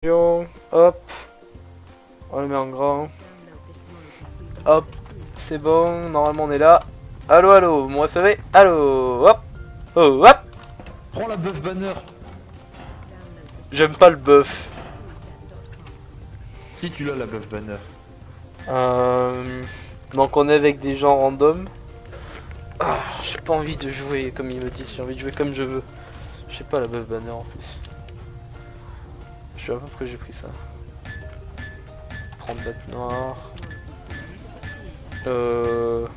Hop, on le met en grand. Hop, c'est bon, normalement on est là. Allo, allo, vous me recevez? Allo, hop, oh, hop. Prends la buff banner. J'aime pas le buff. Si tu l'as la buff banner. Donc on est avec des gens random. Ah, j'ai pas envie de jouer comme il me dit, j'ai envie de jouer comme je veux. Je sais pas la buff banner en plus. Je sais pas pourquoi j'ai pris ça. 30 bêtes noires. C'est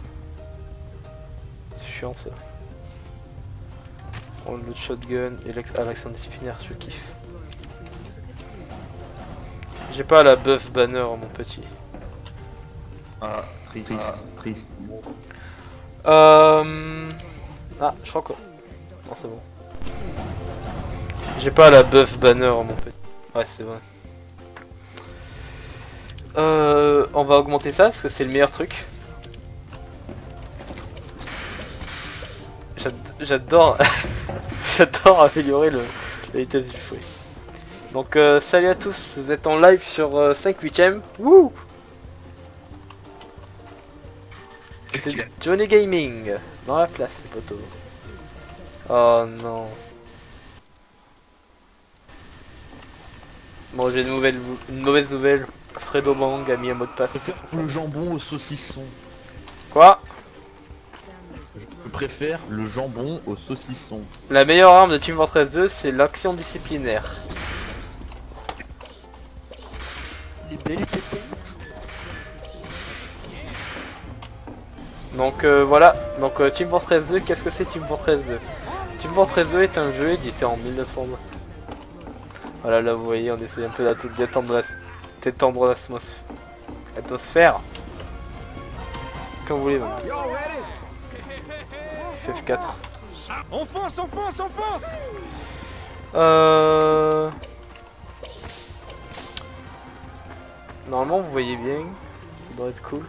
chiant ça. On le shotgun et l'action disciplinaire, je kiffe. J'ai pas la buff banner mon petit. Ah, triste. Triste. Ah, je crois que... Non, c'est bon. J'ai pas la buff banner mon petit. Ouais, c'est vrai. On va augmenter ça parce que c'est le meilleur truc. J'adore j'adore améliorer la vitesse du fouet. Donc salut à tous, vous êtes en live sur 5 8ème. Wouh! C'est Johnny Gaming dans la place les potos. Oh non. Bon, j'ai une mauvaise nouvelle. Fredo Bang a mis un mot de passe. Le jambon au saucisson. Quoi? Je préfère le jambon au saucisson. La meilleure arme de Team Fortress 2, c'est l'action disciplinaire. Donc voilà, donc Team Fortress 2, qu'est-ce que c'est Team Fortress 2? Team Fortress 2 est un jeu édité en 1900. Voilà, là vous voyez, on essaie un peu d'étendre l'atmosphère. Comme vous voulez, même. FF4. On fonce, on fonce, on fonce. Normalement, vous voyez bien. Ça doit être cool.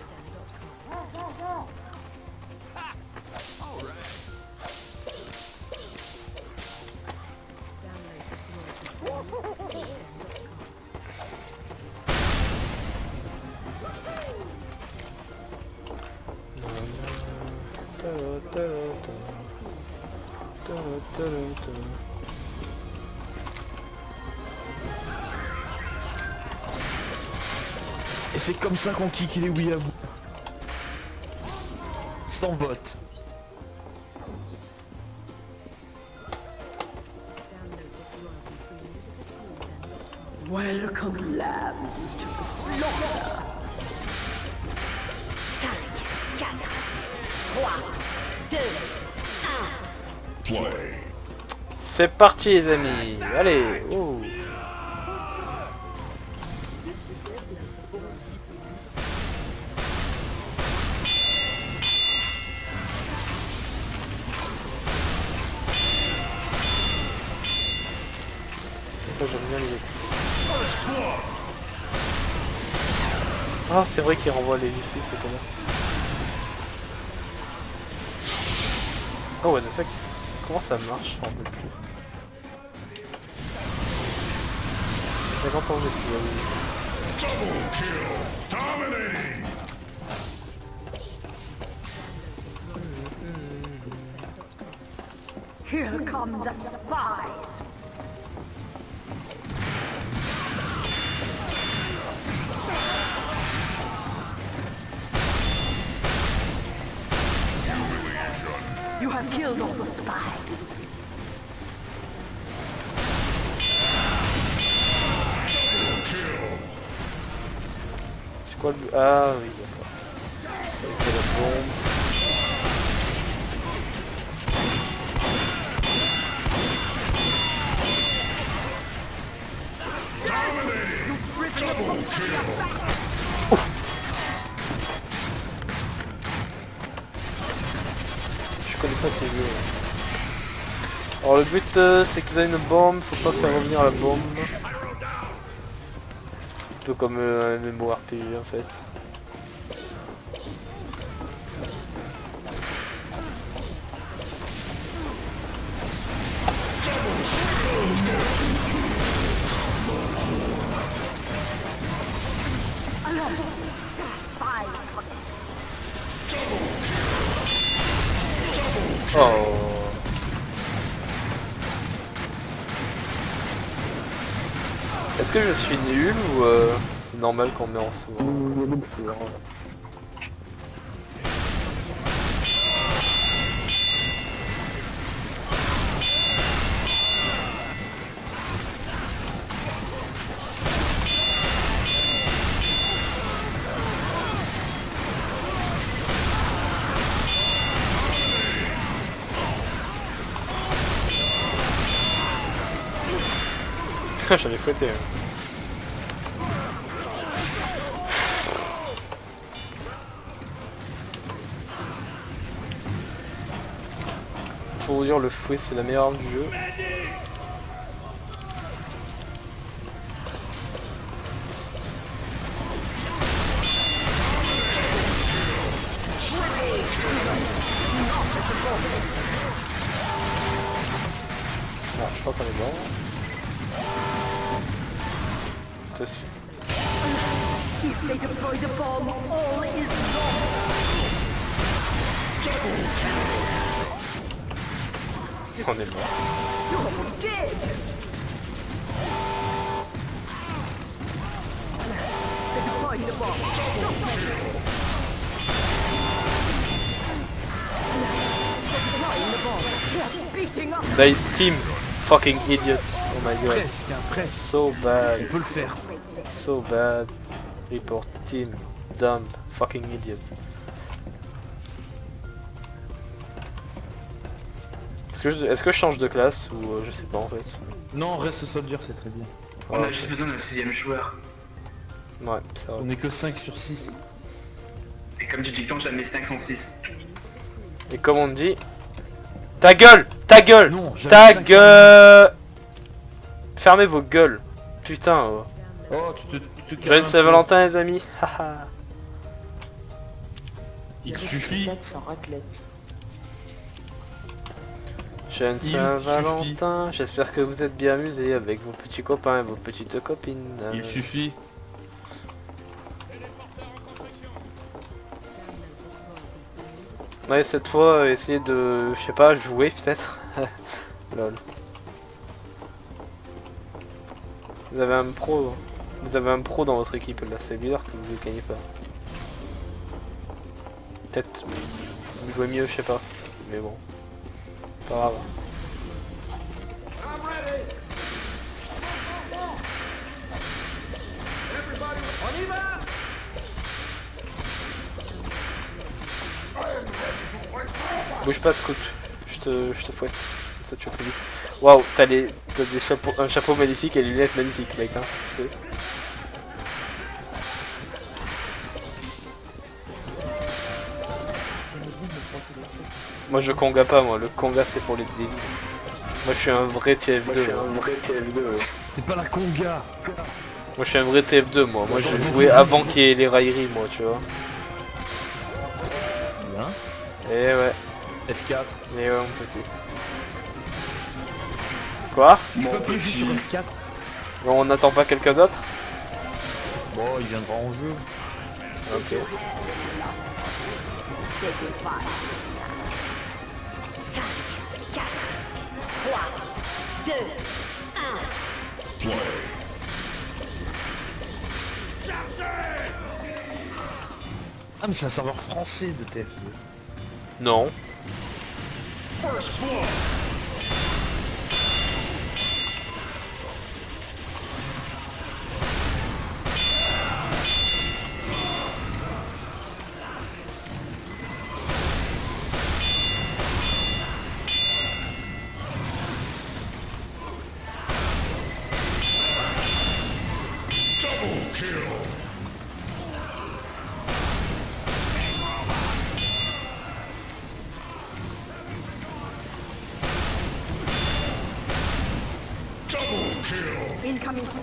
Et c'est comme ça qu'on kick les Weeaboo. Sans vote. Welcome, lambs, to the slaughter. 5, 4, 3, 2, 1. C'est parti les amis. Allez. Oh. J'aime bien les autres. Ah, c'est vrai qu'il renvoie les vies, c'est comment? Oh, what the fuck? Comment ça marche? Je m'en rappelle plus. J'ai longtemps que j'ai plus Here come the spies. You have killed all the spies. C'est quoi le... Ah oui, d'accord. C'est la bombe. Je connais pas ces jeux. Alors le but c'est qu'ils aient une bombe, faut pas faire revenir la bombe. Un peu comme un MMORPG en fait. Est-ce que je suis nul ou c'est normal qu'on met en sous J'en ai fouetté. Pour vous dire, le fouet c'est la meilleure arme du jeu. Ah, je crois qu'on est bon. Dessus. If they deploy the bomb, all is On est mort. you're dead. They're deploying the bomb. They're deploying the bomb. They're beating up. Nice team, fucking idiots. Oh my god. Presque, presque. So bad. On peut le faire. So bad. Report team. Dumb. Fucking idiot. Est-ce que je change de classe ou je sais pas en fait. Non, reste soldier, c'est très bien. On a juste besoin d'un 6ème joueur. Ouais, c'est vrai. On est que 5 sur 6. Et comme du dicton, jamais 506. Et comme on dit... Ta gueule! Ta gueule! Non, jamais Ta 500. gueule! Fermez vos gueules. Putain. Oh. Oh, tu te Joyeux Saint-Valentin les amis. Haha. Il suffit. Joyeux Il Saint-Valentin. J'espère que vous êtes bien amusés avec vos petits copains et vos petites copines. Il suffit. Ouais, cette fois, essayez de, je sais pas, jouer peut-être. Lol. Vous avez un pro. Vous avez un pro dans votre équipe là, c'est bizarre que vous ne gagnez pas. Peut-être vous jouez mieux, je sais pas. Mais bon. Pas grave. On y va. Bouge pas, Scout. Je te fouette. Comme ça tu vas plus vite. Waouh, t'as des chapeaux, un chapeau magnifique et des lunettes magnifiques, mec. Hein. C'est... Moi je conga pas, moi. Le conga c'est pour les débiles. Moi je suis un vrai TF2. C'est pas la conga. Moi je suis un vrai TF2, moi. Moi j'ai joué avant qu'il y ait les railleries, moi, tu vois. Bien. Et ouais. F4. Et ouais, mon petit. Quoi? Tu peux appuyer sur F4. Bon, on n'attend pas quelqu'un d'autre? Bon, il viendra en jeu. Ok. Ah, mais c'est un serveur français de TF2. Non. Incoming spy.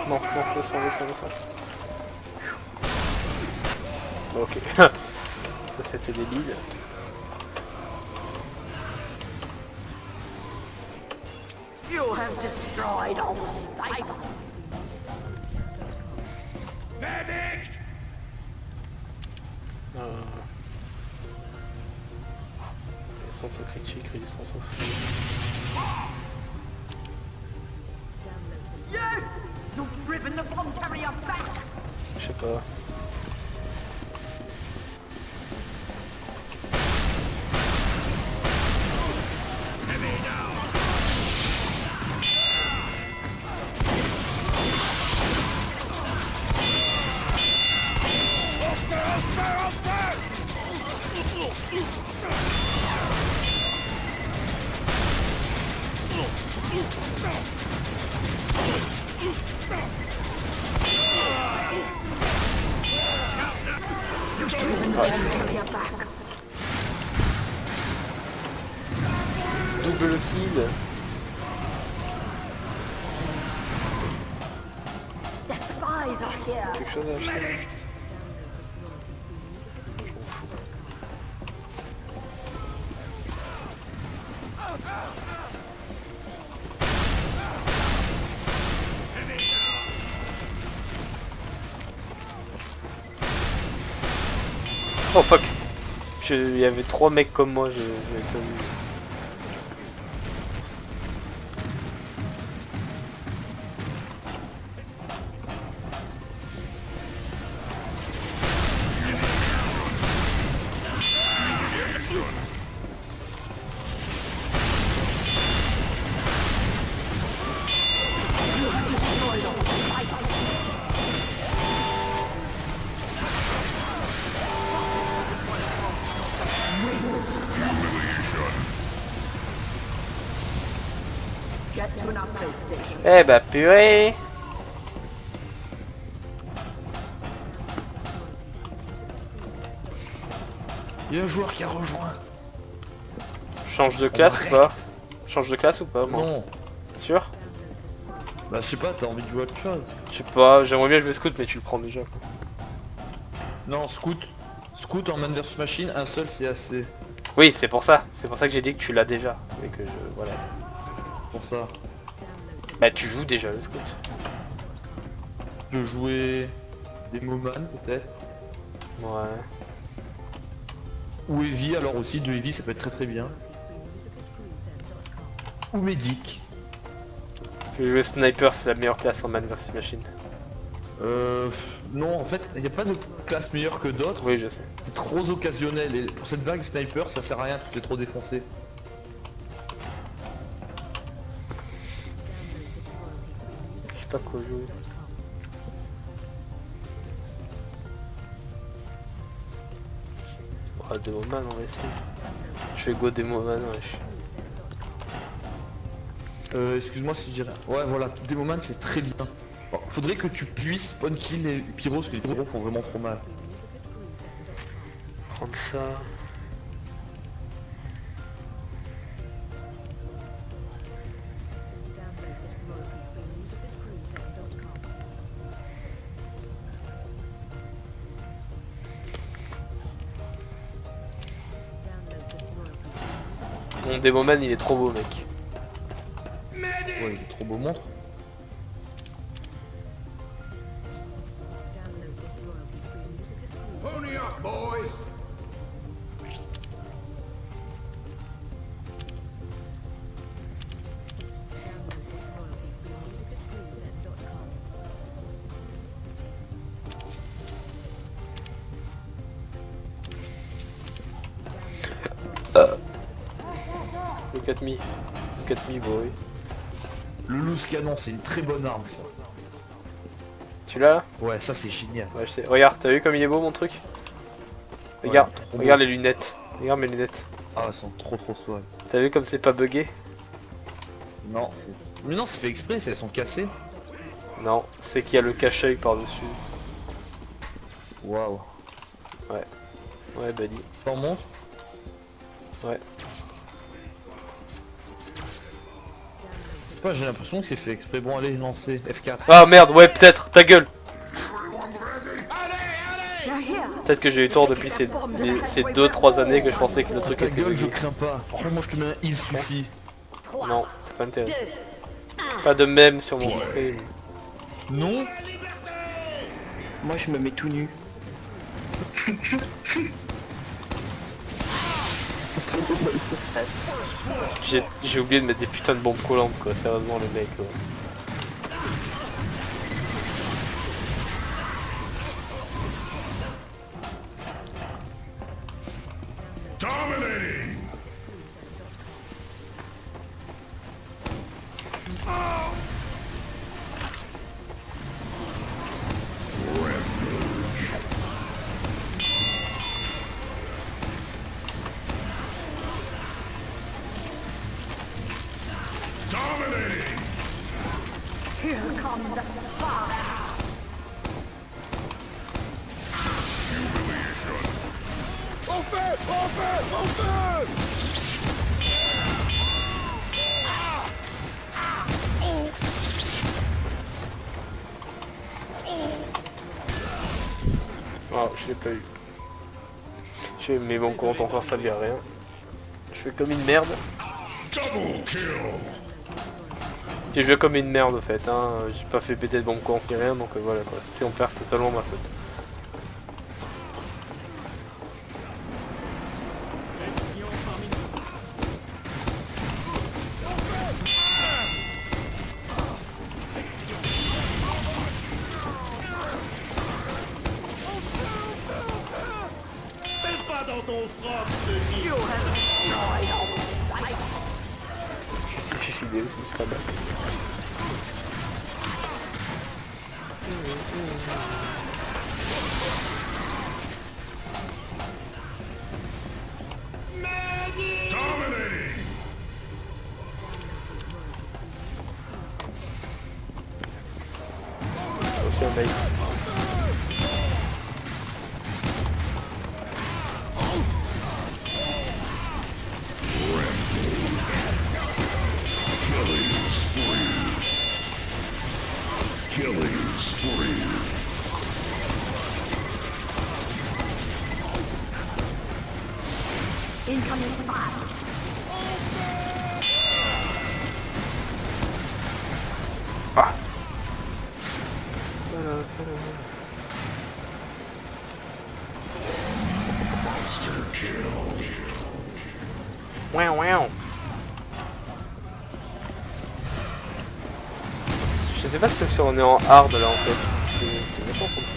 Non, descends. Ok. Ça c'était débile. You have destroyed all the Bibles. Medic! Résistance au critique, résistance au feu. Yes! You've driven the bomb carrier back! Je sais pas. Carrier back. Double kill. The spies are here. Quelque chose à acheter? Je m'en fous. Oh fuck! Il y avait 3 mecs comme moi, je l'avais pas vu. Get to an upgrade station. Eh bah purée! Il y a un joueur qui a rejoint. Change de classe ou pas? Change de classe ou pas moi? Non. Sûr? Bah je sais pas, t'as envie de jouer à autre chose. Je sais pas, j'aimerais bien jouer Scout mais tu le prends déjà quoi. Non, Scout. Scout en Man vs Machine, un seul c'est assez. Oui c'est pour ça que j'ai dit que tu l'as déjà. Et que je... voilà. Pour ça. Bah tu joues déjà le Scout. Je peux jouer des Moman peut-être. Ouais. Ou Heavy, alors aussi de Heavy ça peut être très très bien. Ou Medic. Je vais jouer Sniper, c'est la meilleure classe en Man vs Machine. Non en fait il n'y a pas de classe meilleure que d'autres. Oui je sais. C'est trop occasionnel et pour cette vague Sniper ça sert à rien, tu te fais trop défoncer. Je sais pas quoi jouer. Ah Demoman on va essayer. Je vais go Demoman wesh. Excuse-moi si je dirais. Ouais voilà, Demoman c'est très bien. Bon, faudrait que tu puisses spawn kill les pyros parce que les pyros font vraiment trop mal. Prendre ça. Mon Demoman il est trop beau mec. Ouais, il est trop beau montre. Pony up, boys! Look at me. Look at me boy. Le loose canon c'est une très bonne arme ça. Tu l'as là? Ouais ça c'est génial. Ouais je sais. Regarde, t'as vu comme il est beau mon truc? Regarde, Ouais, trop regarde beau. les lunettes. Regarde mes lunettes. Ah elles sont trop suaves. T'as vu comme c'est pas bugué? Non, mais non c'est fait exprès, elles sont cassées. Non, c'est qu'il y a le cache-œil par-dessus. Waouh. Ouais, Bali. T'en montres? Ouais. Je sais pas, j'ai l'impression que c'est fait exprès. Bon allez, lancer F4. Ah merde, ouais, peut-être, ta gueule! They're here. Peut-être que j'ai eu tort depuis ces 2-3 années que je pensais que le truc Ta était gueule, je bugué. crains pas. Par contre, moi je te mets un heal suffit. Non, c'est pas intérêt. Pas de même sur mon stream. Non. Moi je me mets tout nu. J'ai oublié de mettre des putains de bombes collantes quoi, sérieusement les mecs. Dominating! Dominating! Here comes the spy. Oh, je l'ai pas eu. Mais bon, compte encore ça à rien. Je fais comme une merde. Double kill! J'ai joué comme une merde en fait, hein. J'ai pas fait péter de bombe compte ni rien, donc voilà quoi. Si on perd, c'est totalement ma faute. You have destroyed our fight. Je me suis suicidé aussi, c'est pas mal. Dominating! Attention mec. Killing spree! Incoming spy. Ah. Ouin. Je sais pas si on est en hard là en fait. C'est vachement compliqué.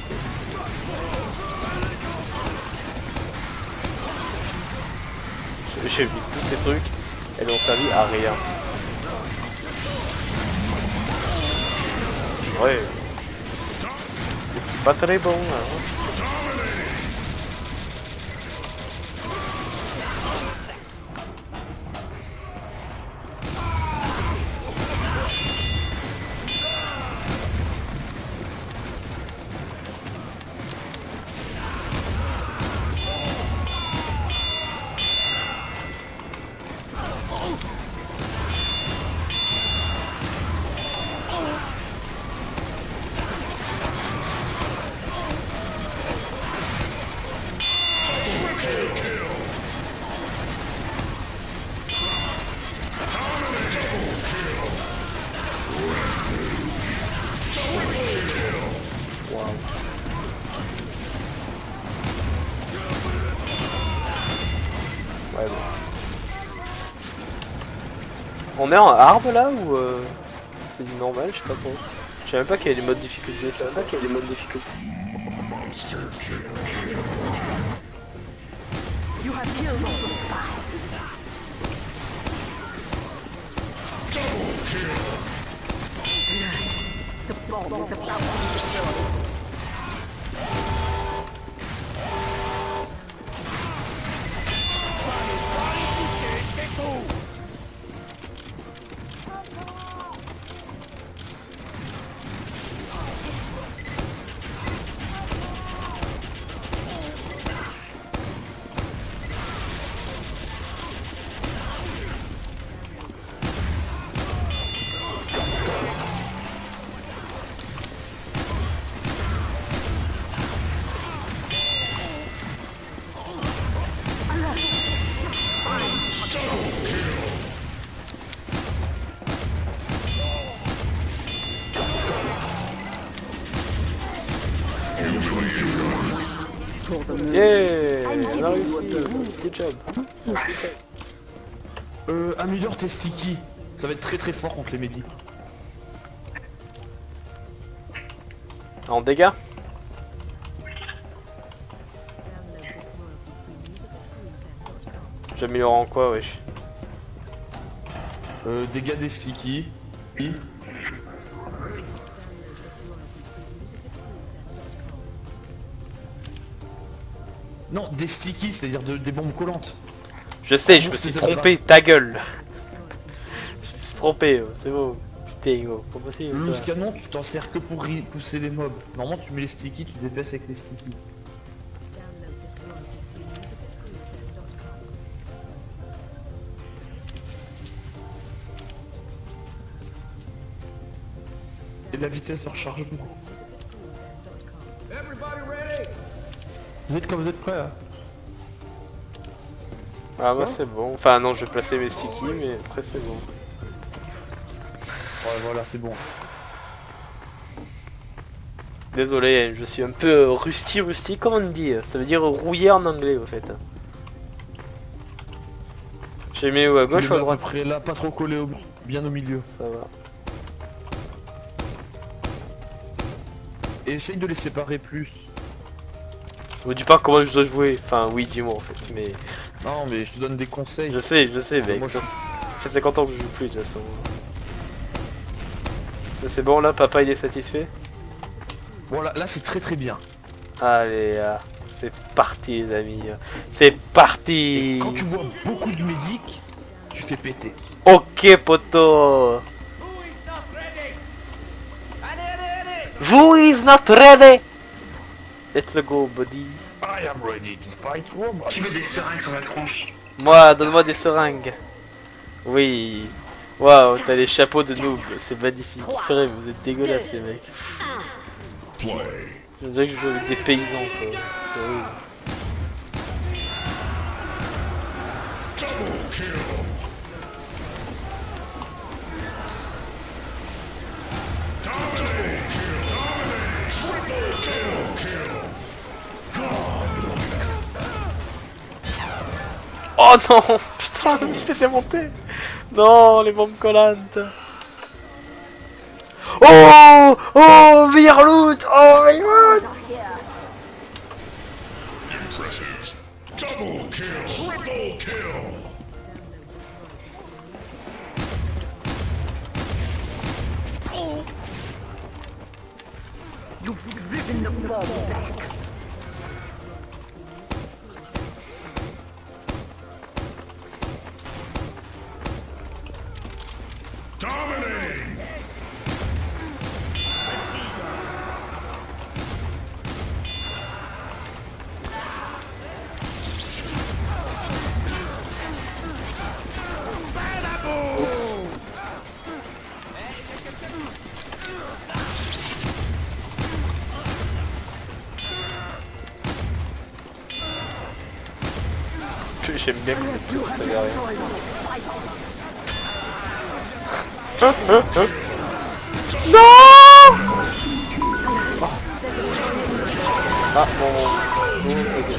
J'ai vu tous ces trucs, elles n'ont servi à rien. Ouais. C'est pas très bon hein. Ouais, bon. On est en hard là ou c'est du normal, je sais pas trop. Je sais même pas qu'il y a des modes difficulté, je sais même pas qu'il y a des modes difficulté. You have killed all the spies. The bomb is about to be destroyed. Yeah, on a réussi. Good job. Améliore tes sticky. Ça va être très fort contre les médics. En dégâts? J'améliore en quoi, wesh? Dégâts des sticky. Oui. Non, des sticky, c'est-à-dire des bombes collantes. Je sais, je me suis trompé, ta gueule. Je me suis trompé, c'est bon. Putain, gros, pas possible. Le ça. loose canon, tu t'en sers que pour pousser les mobs. Normalement, tu mets les sticky, tu déplaces avec les sticky. Et la vitesse de rechargement. Vous êtes prêts là? Ah, moi c'est bon. Enfin, non, je vais placer mes sticky, mais après c'est bon. Ouais, voilà, c'est bon. Désolé, je suis un peu rusty, comment on dit? Ça veut dire rouillé en anglais, au fait. J'ai mis où, à gauche ou à droite? Après là, pas trop collé bien au milieu. Ça va. Et essaye de les séparer plus. Vous dis pas comment je dois jouer. Enfin, oui, dis-moi en fait, mais... Non, mais je te donne des conseils. Je sais, mec. Moi, Ça fait 50 ans que je joue plus, de toute façon. C'est bon, là, papa, il est satisfait? Bon, là c'est très bien. Allez, c'est parti, les amis. C'est parti. Quand tu vois beaucoup de médics, tu fais péter. Ok, poto. Who is not ready? Let's go, buddy. I am ready to fight Roma. Qui met des seringues sur la tronche? Moi, donne-moi des seringues. Oui. Waouh, t'as les chapeaux de noob, c'est magnifique. Purée, vous êtes dégueulasses, les mecs. Play. Je dirais que je joue avec des paysans, quoi. C'est horrible. Double kill. Dominating kill. Dominating. Triple kill. Oh non. Putain, je me suis fait démonter. Non, les bombes collantes. Oh. Oh, Virloot. Oh, Virloot. Impressive. Double kill. Triple kill. You've driven the foe back. Dominating. J'aime bien quand tu ça fait rien. Non. Ah bon. Ok.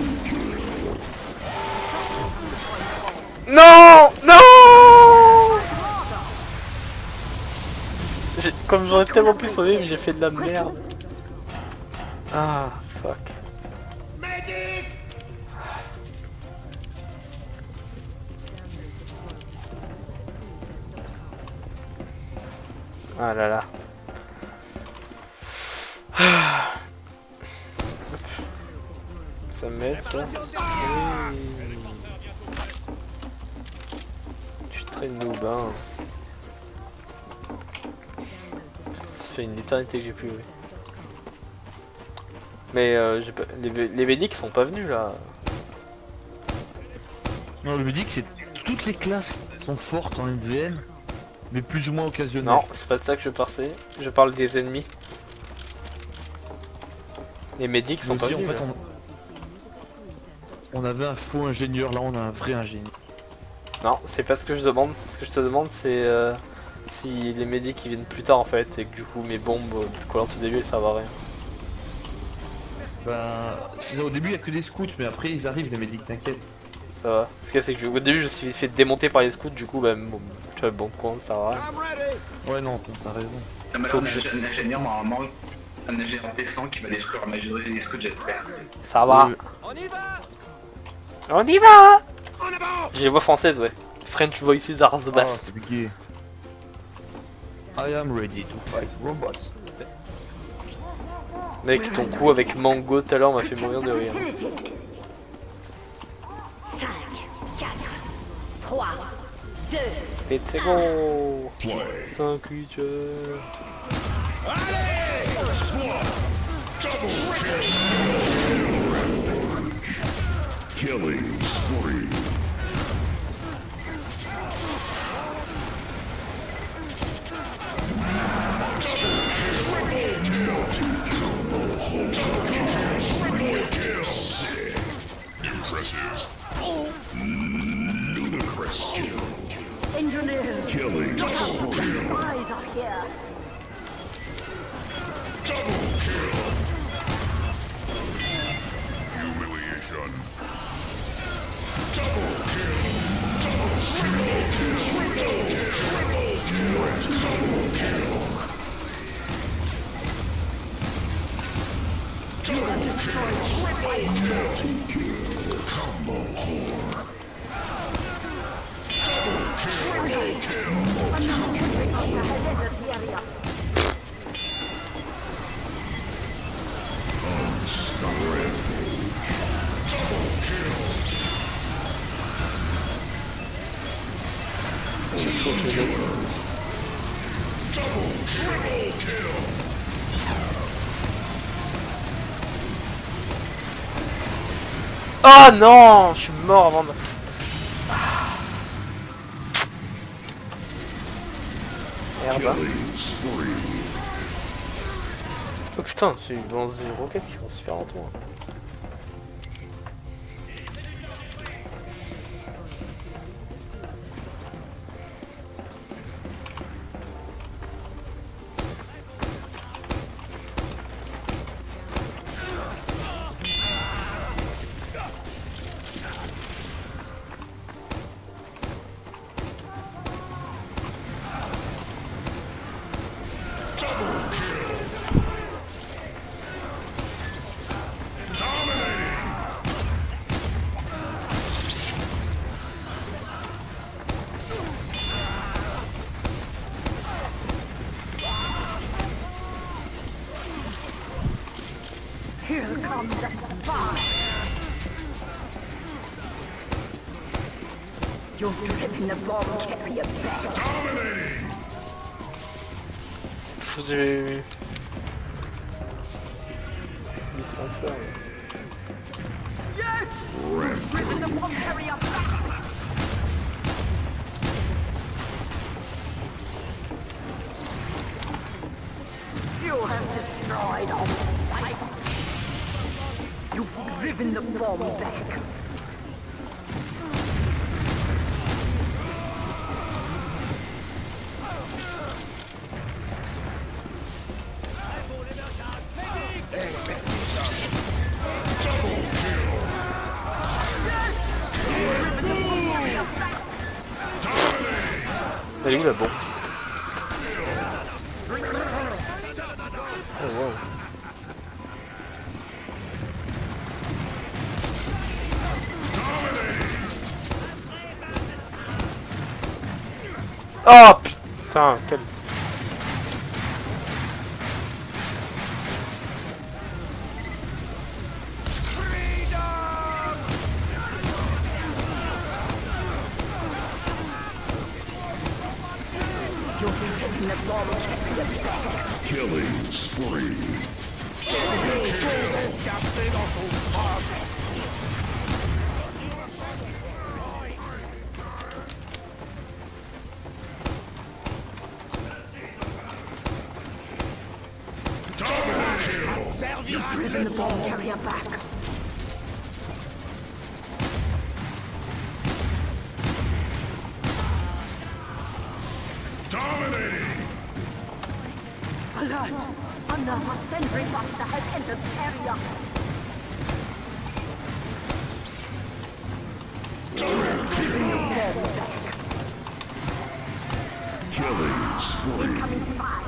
Non. Non. Comme j'aurais tellement pu sauver, mais j'ai fait de la merde. Ah fuck. Ah là là. Ça m'aide ça. Oui. Je suis très noob hein. Ça fait une éternité que j'ai plus joué. Mais j'ai pas... les médics sont pas venus là. Non, le médic, c'est toutes les classes sont fortes en MVM, mais plus ou moins occasionnelles. Non, c'est pas de ça que je parlais. Je parle des ennemis. Les médics sont Nous pas aussi, venus. en fait, là. on avait un faux ingénieur, là on a un vrai ingénieur. Non, c'est pas ce que je demande. Ce que je te demande, c'est si les médics ils viennent plus tard en fait, et que du coup mes bombes collantes au début elles servent à rien. Bah, au début, il y a que des scouts, mais après, ils arrivent, les médics, t'inquiète. Ça va. Ce qu'il y a, c'est que au début, je me suis fait démonter par les scouts, du coup, bah, bon, tu vois, bon con, ça va. Ouais, non, t'as raison. Ah, bah là, Faut on que a je- un ingénieur, normalement, un ingénieur décent qui va détruire la majorité des scouts, j'espère. Ça va. On y va. J'ai les voix françaises, ouais. French voices are the Ah, best. c'est gay. I am ready to fight robots. Mec, ton coup avec Mango tout à l'heure m'a fait mourir de rire. 5, 4, 3, 2, Et c'est bon. Play. 5, 8 heures. Killing spree. Impressive. Ludicrous kill. engineers. Killing spree. Spies are here. Double kill. Humiliation. Double kill. Triple kill. Double kill. Combo whore. Oh non, je suis mort avant de... Merde. Hein. Killing spree. Oh putain, c'est des roquettes qui sont super lentement. Here comes the spy. You've driven the bomb carrier back. J'ai... Dispensaire. Driven the bomb carrier back. You have destroyed all fight. You've driven the bomb back. Elle est où la bombe? Oh wow. Oh putain, quel... Killing spree. Driven the bomb carrier back. Dominating. Alert! Another sentry buster has entered the area. Killing spree. Incoming spy.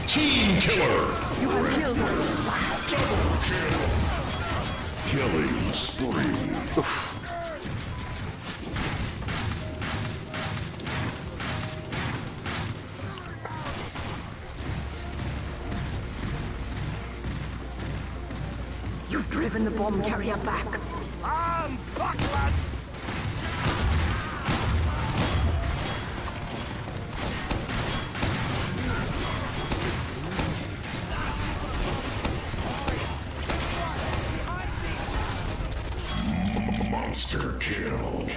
Team killer. You have killed all the spies. Double kill. Killing spree. You've driven the bomb carrier back. I'm back, lads! Monster kill.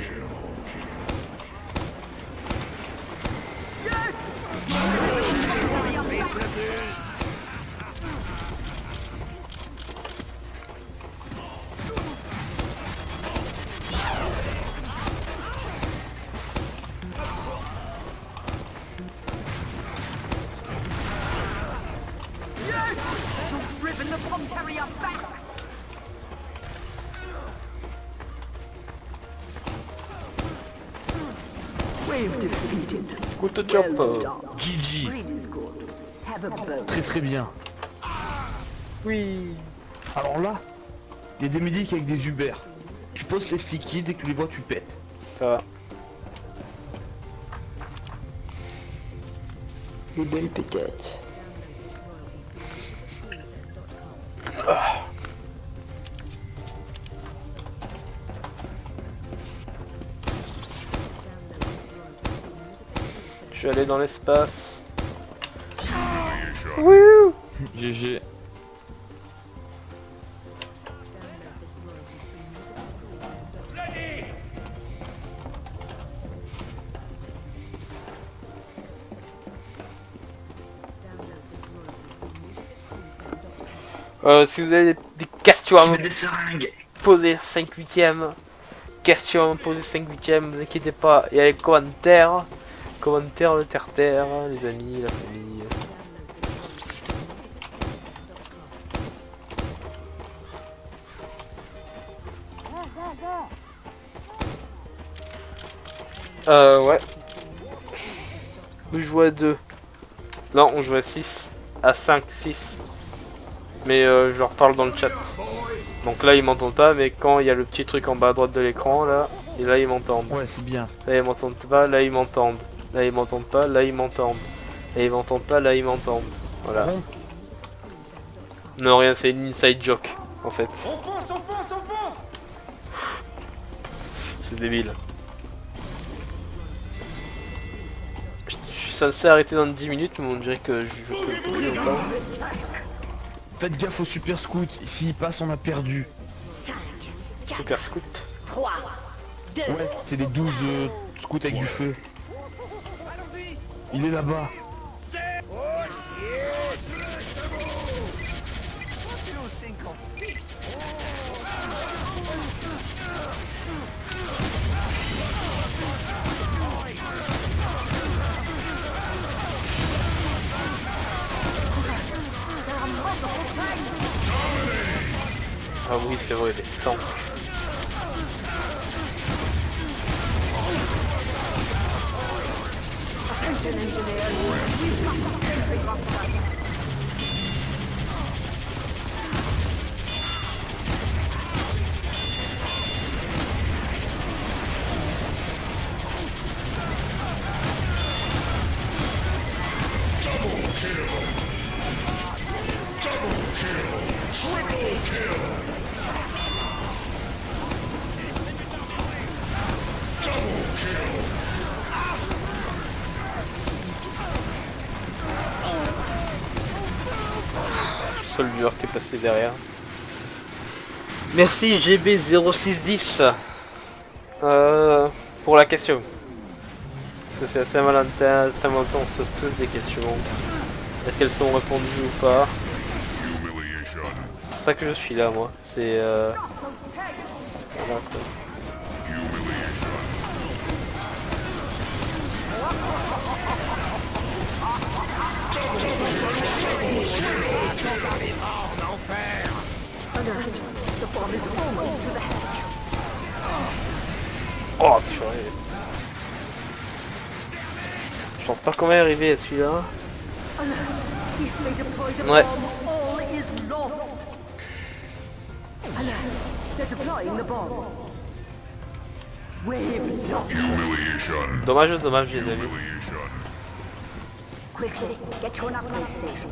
You've driven the bomb carrier back. We've defeated. Good job. Well done. GG. Greed is good. Have a boat. Très très bien. Oui. Alors là, il y a des médics avec des Uber. Tu poses les sticky, dès que tu les vois, tu pètes. Ça va. Le bel pétette. Je suis allé dans l'espace. GG. Si vous avez des questions à Tu me mets des seringues. poser 5/8, questions à me poser 5/8, vous inquiétez pas, il y a les commentaires. Commentaires, le terre-terre, les amis, la famille. Ouais. Je joue à 2. Non, on joue à 6. À 5, 6. Mais je leur parle dans le chat. Donc là ils m'entendent pas, mais quand il y a le petit truc en bas à droite de l'écran là, et là ils m'entendent. Ouais, c'est bien. Là ils m'entendent pas, là ils m'entendent. Là ils m'entendent pas, là ils m'entendent. Là ils m'entendent pas, là ils m'entendent. Voilà. Bon. Non rien, c'est une inside joke en fait. On fonce, on fonce, on fonce! C'est débile. Je suis censé arrêter dans 10 minutes, mais on dirait que je peux plus longtemps. Faites gaffe au super scout, s'il passe on a perdu. Super scout. Ouais, c'est les 12 scouts avec du feu. Il est là-bas. Ah oui c'est vrai, les tanks. Seul joueur qui est passé derrière. Merci GB0610 pour la question. Parce que c'est assez Saint-Valentin, Saint-Valentin on se pose tous des questions. Est-ce qu'elles sont répondues ou pas? Humiliation. C'est pour ça que je suis là moi. C'est voilà, quoi. Alert. The bomb is almost to the hatch. Oh purée. Je pense pas qu'on va y arriver à celui-là. Alert. If they deploy the Ouais. bomb, all is lost. Alert. They're deploying the bomb. Wave lock. Humiliation. Dommage, dommage, j'ai déjà vu. Humiliation. Quickly, get to an upgrade station.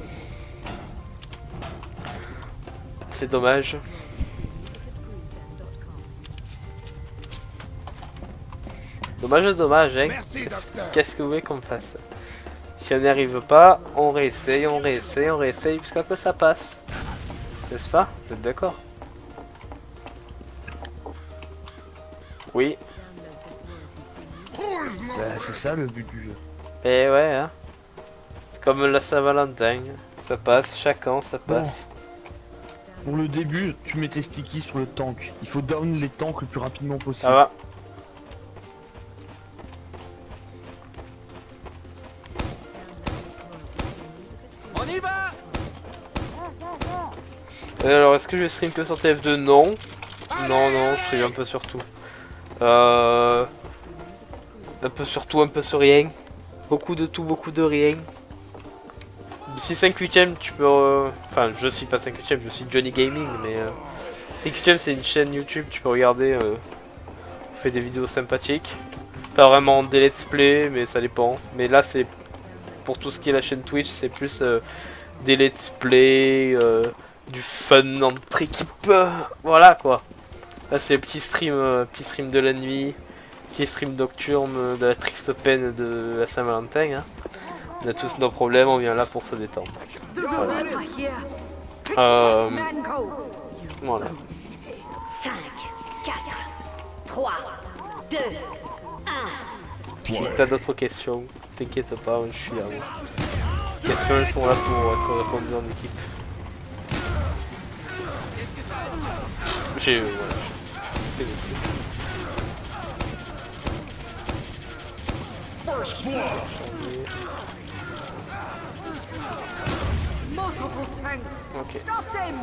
C'est dommage. Dommage, dommage, hein. Merci, docteur. Qu'est-ce que vous voulez qu'on fasse? Si on n'y arrive pas, on réessaye, on réessaye, on réessaye, jusqu'à que ça passe. N'est-ce pas? Vous êtes d'accord? Oui. Bah, c'est ça le but du jeu. Et ouais, hein. C'est comme la Saint-Valentin. Ça passe, chaque an, ça passe. Pour le début, tu mets tes stickies sur le tank. Il faut down les tanks le plus rapidement possible. Ça va. On y va. Alors, est-ce que je stream que sur TF2? Non. Non, non, je stream un peu sur tout. Un peu sur tout, un peu sur rien. Beaucoup de tout, beaucoup de rien. D'ici 5/8ème, tu peux... Enfin, je suis pas 5/8ème, je suis Johnny Gaming, mais... 5/8ème, c'est une chaîne YouTube, tu peux regarder. On fait des vidéos sympathiques. Pas vraiment des let's play, mais ça dépend. Mais là, c'est... Pour tout ce qui est la chaîne Twitch, c'est plus des let's play, du fun entre équipes. Voilà, quoi. Là, c'est petit stream de la nuit. Petit stream nocturne de la triste peine de la Saint-Valentin. Hein. On a tous nos problèmes, on vient là pour se détendre. The robots are here. Euh, Mango. Voilà. 5, 4, 3, 2, 1. Si t'as d'autres questions, t'inquiète pas, je suis là. Moi. Les questions, elles sont là pour être répondues en équipe. J'ai... voilà. C'est le truc. First blood. Multiple tanks. Ok. Stop them.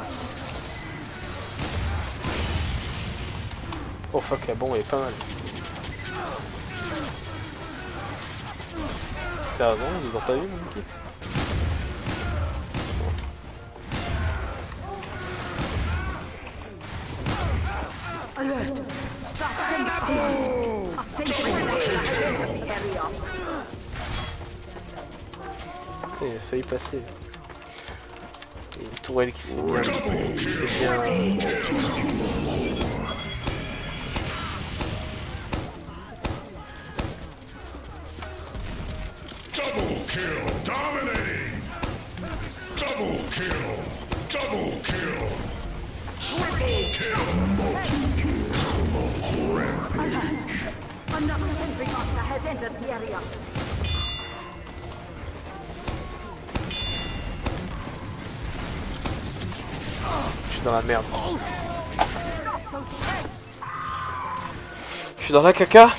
Oh fuck, la bombe elle est pas mal. Sérieusement, ils ont pas vu mon équipe? Alert. Stop them. Oh. A sentry in the area. Il a failli passer. Et une tourelle qui se fait bien. Double kill. Dominating. Double kill. Double kill. Triple kill. Alert. Another sentry master has entered the area. Je suis dans la merde. Je suis dans la caca.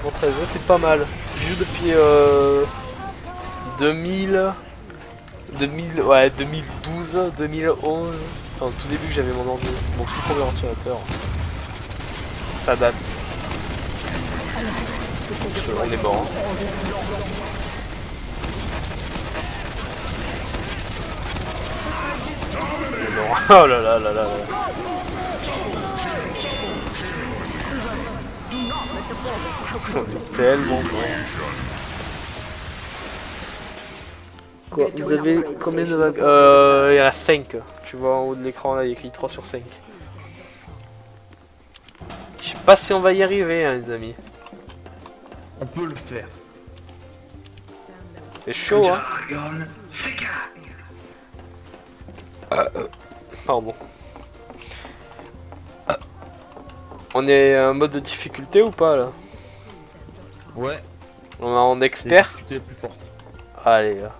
Bon, 13 c'est pas mal. Je joue depuis 2012, 2011. Enfin, au tout début que j'avais mon ordi, mon tout premier ordinateur. Ça date. On est mort. Oh là là là là là. On est tellement bon. Quoi, vous avez combien de vagues? Il y en a 5. Tu vois en haut de l'écran là, il y a écrit 3 sur 5. Je sais pas si on va y arriver, hein, les amis. On peut le faire. C'est chaud, hein. Dragon, Sega. Pardon. On est en mode de difficulté ou pas là? Ouais. On est en expert? C'est le plus fort. Allez là.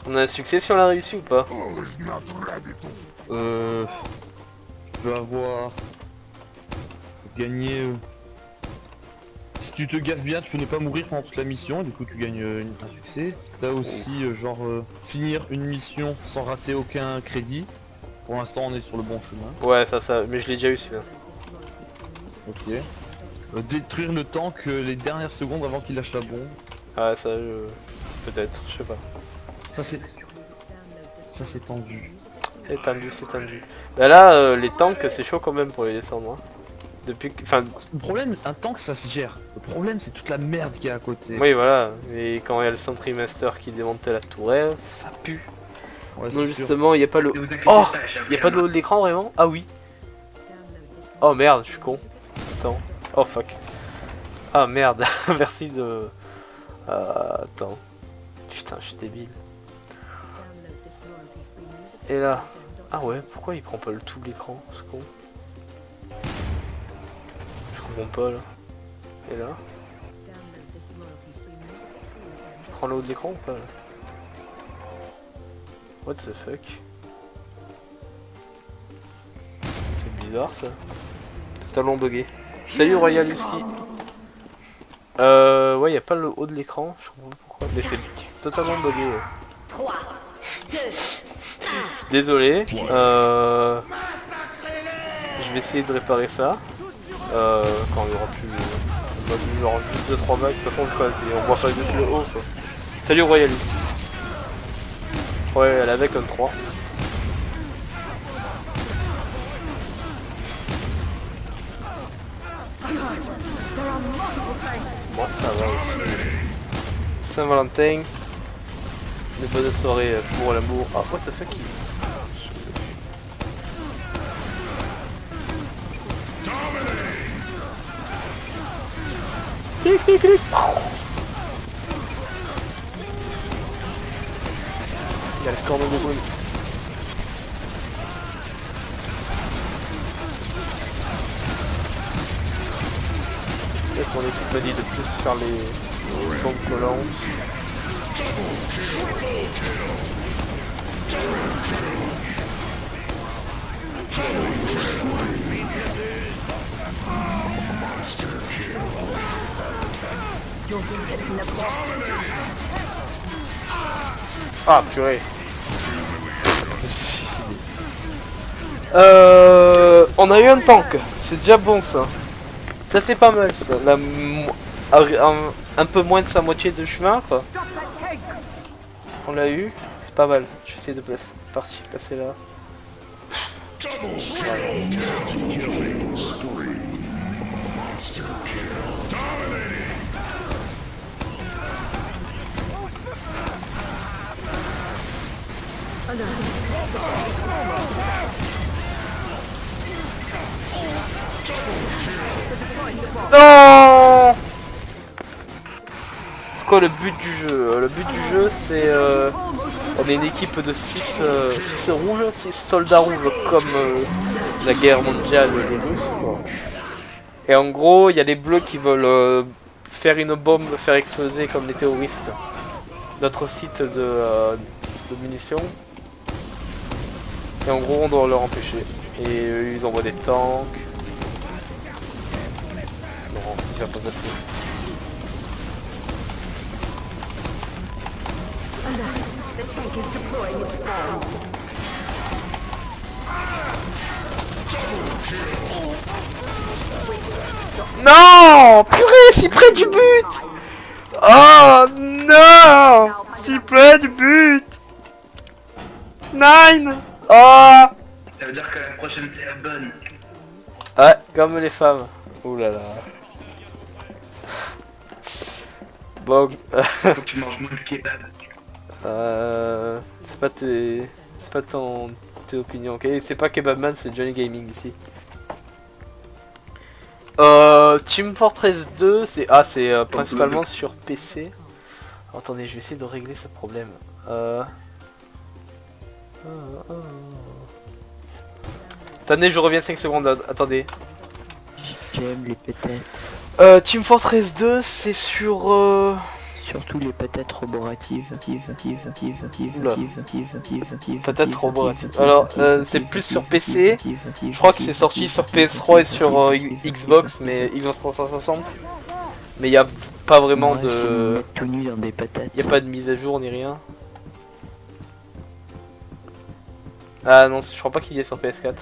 On a un succès si on l'a réussi ou pas? Je vais avoir gagné tu te gaffes bien, tu peux ne pas mourir pendant toute la mission, et du coup tu gagnes un succès. T'as aussi genre finir une mission sans rater aucun crédit. Pour l'instant on est sur le bon chemin. Ouais, ça, mais je l'ai déjà eu celui-là. Ok. Détruire le tank les dernières secondes avant qu'il lâche la bombe. Ah, ça, peut-être, je sais pas. Ça c'est tendu. C'est tendu, c'est tendu. Bah là, les tanks, c'est chaud quand même pour les descendre. Hein. Depuis que... Enfin... Le problème, un tank ça se gère. Le problème c'est toute la merde qu'il y a à côté. Oui, voilà. Et quand il y a le Sentry Master qui démonte la tourelle, ça pue. Ouais, Non, c'est sûr. justement, il n'y a pas le... Ne vous inquiétez Oh, pas, il y a pas de haut de l'écran vraiment? Ah oui. Oh merde, je suis con. Attends. Oh fuck. Ah merde, merci de... attends. Putain, je suis débile. Et là... Ah ouais, pourquoi il prend pas le tout de l'écran, ce con? Je comprends pas là. Et là? Il prend le haut de l'écran ou pas là? What the fuck? C'est bizarre ça. Talon bugué. Salut Royal Husky. Ouais, y a pas le haut de l'écran, je comprends pas pourquoi. Mais c'est totalement bugué. 3, 2, Désolé. Je vais essayer de réparer ça. Quand il y aura plus. Il y aura juste 2-3 vagues, de toute façon on voit pas juste le haut quoi. Salut Royal Husky. Ouais, elle avait comme 3. Moi ça va aussi. Saint-Valentin. Une bonne soirée pour l'amour. Ah, what the fuck? Clic, clic, clic. Il y a le cordon de brume. Et mon équipe m'a dit de plus faire les bombes collantes. Ah purée. On a eu un tank, c'est déjà bon ça. Ça c'est pas mal ça. Un peu moins de sa moitié de chemin quoi. On l'a eu, c'est pas mal. Je vais essayer de passer là. Non. C'est quoi le but du jeu? Le but du jeu c'est on est une équipe de 6 rouges, 6 soldats rouges comme la guerre mondiale des Russes. Bon. Et en gros il y a les bleus qui veulent faire une bombe, faire exploser comme les terroristes notre site de munitions. Et en gros on doit leur empêcher. Et ils envoient des tanks. Non, il va pas passer. the tank is deploying its bomb. Non! Purée, si près du but! Oh non! Si près du but! Nine! Oh! Ça veut dire que la prochaine c'est la bonne. Ouais, comme les femmes. Ouh là là. Bon, Faut que tu manges moins de kebab. c'est pas tes opinions, ok? C'est pas Kebabman, c'est Johnny Gaming ici. Team Fortress 2, c'est principalement sur PC. Alors, attendez, je vais essayer de régler ce problème. Attendez, je reviens 5 secondes, attendez. J'aime les patates. Team Fortress 2, c'est sur... Surtout les patates roboratives. Patates roboratives. Alors, c'est plus sur PC. Je crois que c'est sorti sur PS3 et sur Xbox, mais Xbox 360. Mais il n'y a pas vraiment Moi, c'est me de... mettre tout nu dans des patates. Il n'y a pas de mise à jour ni rien. Ah non, je crois pas qu'il y ait sur PS4.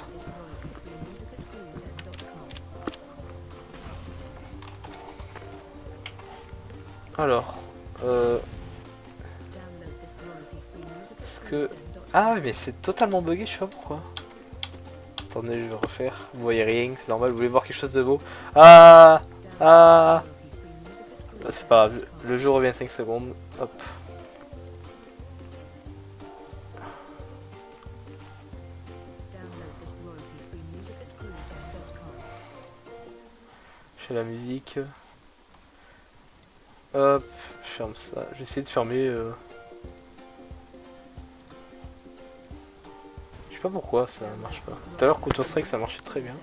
Alors, est-ce que... Ah oui, mais c'est totalement bugué, je sais pas pourquoi. Attendez, je vais refaire. Vous voyez rien, c'est normal, vous voulez voir quelque chose de beau. Ah. C'est pas grave, le jeu revient 5 secondes. Hop. Je fais la musique. Hop, je ferme ça. J'essaie de fermer. Je sais pas pourquoi ça marche pas. Tout à l'heure, Counter-Strike ça marchait très bien.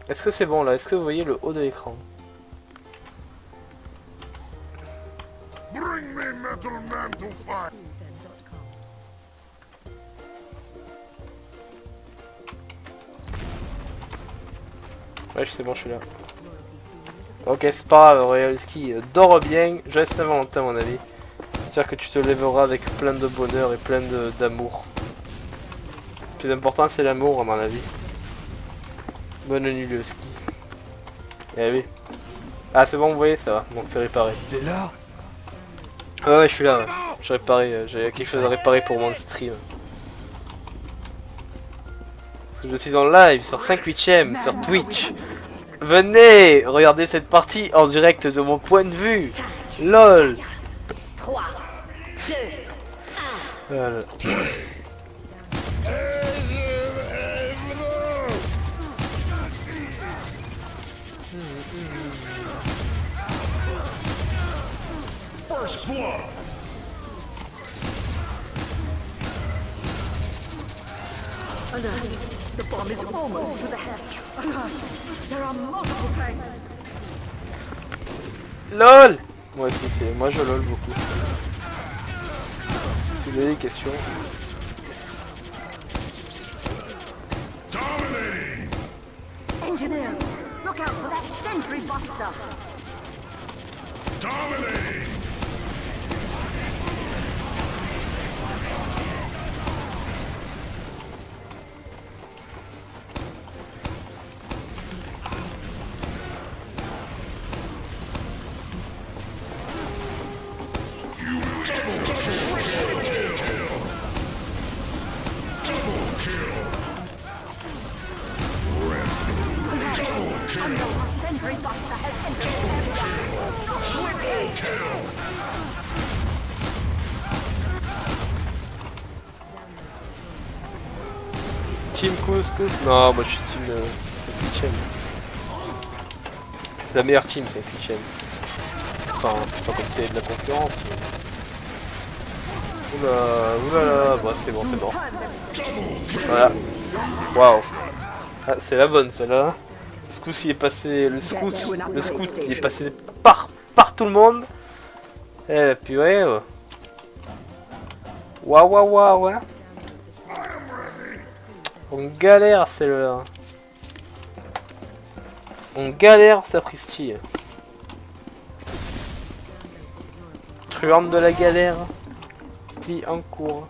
Est-ce que c'est bon là? Est-ce que vous voyez le haut de l'écran? Bring me Metal Man to fight. Ouais, c'est bon, je suis là. Ok, c'est pas grave, Royalski, dors bien, je reste Saint-Valentin à mon avis. J'espère que tu te lèveras avec plein de bonheur et plein d'amour. Le plus important c'est l'amour à mon avis. Bonne nuit le ski. Eh oui. Ah c'est bon, vous voyez, ça va, donc c'est réparé. T'es là? Ouais, je suis là, ouais. J'ai réparé, j'ai quelque chose à réparer pour mon stream. Parce que je suis en live sur 5/8ème sur Twitch. Venez regarder cette partie en direct de mon point de vue. LOL. 3, 2, Voilà. First blood. alert. The bomb is almost to the hatch. Alert. There are multiple tanks. LOL. Moi aussi, c'est moi je lol beaucoup. Si vous avez des questions. Dominating. Engineers, look out for that sentry buster. Dominating. Sentry buster has Team Couscous. Non, moi je suis team 8ème. C'est la meilleure team, c'est 8ème. Enfin, c'est pas comme si il y avait de la concurrence. Mais... oulala, bah c'est bon, c'est bon. Voilà. Waouh. Ah, c'est la bonne celle-là. Ce coup-ci il est passé. Le scout il est passé par tout le monde. Eh puis ouais. Waouh ouais. On galère celle-là. On galère sapristi. Truande de la galère. Qui en cours.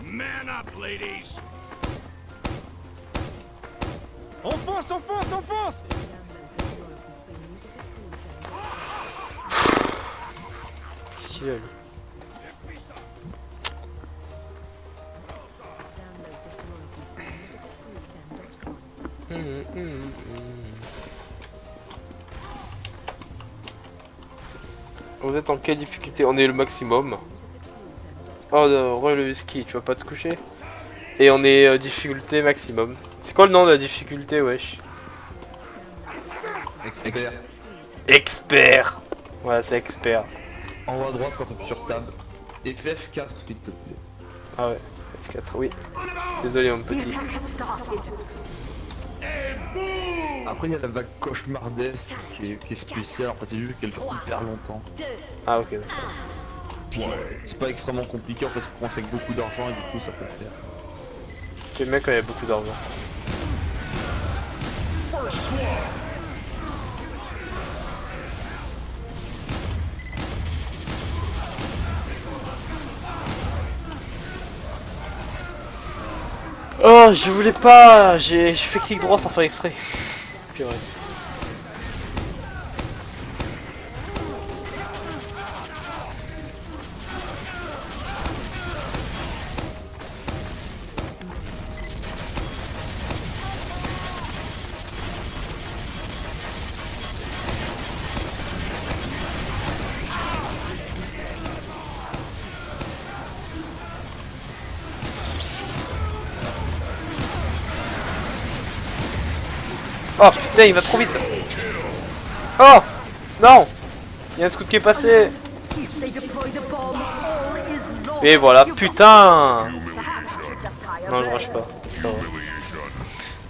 Man up, ladies. On fonce, on fonce, on fonce! Ciel. Vous êtes en quelle difficulté? On est le maximum. Oh, le ski, tu vas pas te coucher? Et on est difficulté maximum. C'est quoi le nom de la difficulté, wesh? Expert. Expert. Ouais, c'est expert. En haut à droite quand t'appuies sur tab. Et FF4 s'il te plaît. Ah ouais, F4, oui. Désolé mon petit. attack has started. Après il y a la vague cauchemardesque qui est spéciale, en fait c'est juste qu'elle dure hyper longtemps. Ah ok, d'accord. C'est pas extrêmement compliqué en fait, ça commence avec beaucoup d'argent et du coup ça peut le faire. J'aime bien quand il y a beaucoup d'argent. Oh, je voulais pas. J'ai fait clic droit sans faire exprès. Purée. Oh putain, il va trop vite. Oh non, il y a un scout qui est passé. Et voilà, putain. Non, je rush pas. Tu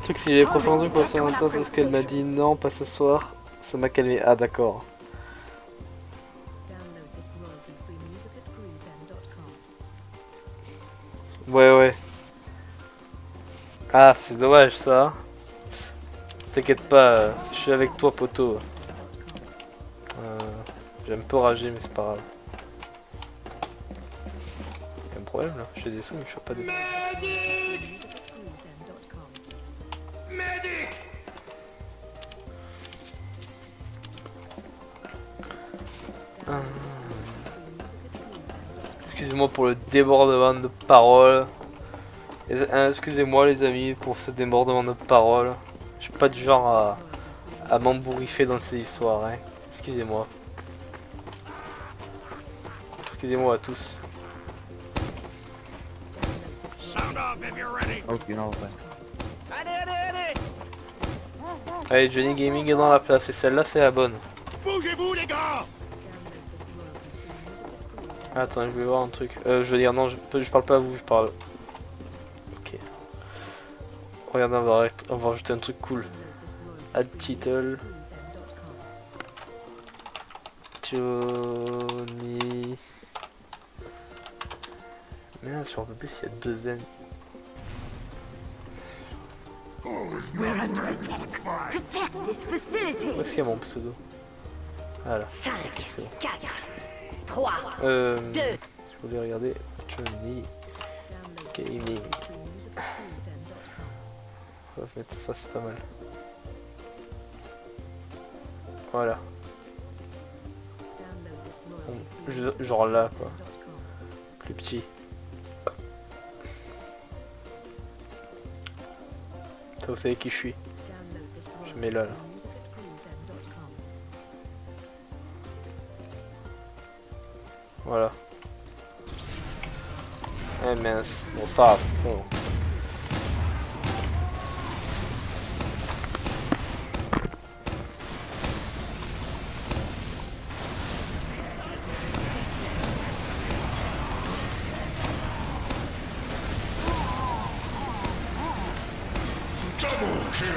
sais que si j'avais proposé pour ça longtemps, c'est ce qu'elle m'a dit. Non, pas ce soir. Ça m'a calmé. Ah d'accord. Ouais. Ah, c'est dommage ça. T'inquiète pas, je suis avec toi poteau. J'ai un peu ragé mais c'est pas grave. Y'a un problème là, j'ai des sous mais je suis pas de... Excusez-moi pour le débordement de paroles. Excusez-moi les amis pour ce débordement de paroles. Je suis pas du genre à m'embouriffer dans ces histoires, hein. Excusez-moi. Excusez-moi à tous. Ok, non, ouais. Allez, Johnny Gaming est dans la place et celle-là c'est la bonne. Bougez-vous, les gars! Attends, je vais voir un truc. Je veux dire, non, je parle pas à vous, je parle. Ok. Regardez, on va rajouter un truc cool. Add title. Johnny. Merde, sur un peu plus, il y a 2 N. We're under attack. Protect this facility. Où est-ce qu'il y a mon pseudo? Voilà. Ok, c'est bon. 4, 3, Je voulais regarder Johnny Gaming. On va mettre ça, c'est pas mal. Voilà. Genre là quoi. Plus petit. Ça, vous savez qui je suis. Je mets là. Voilà. Eh mince, bon c'est pas grave. Bon. Double kill!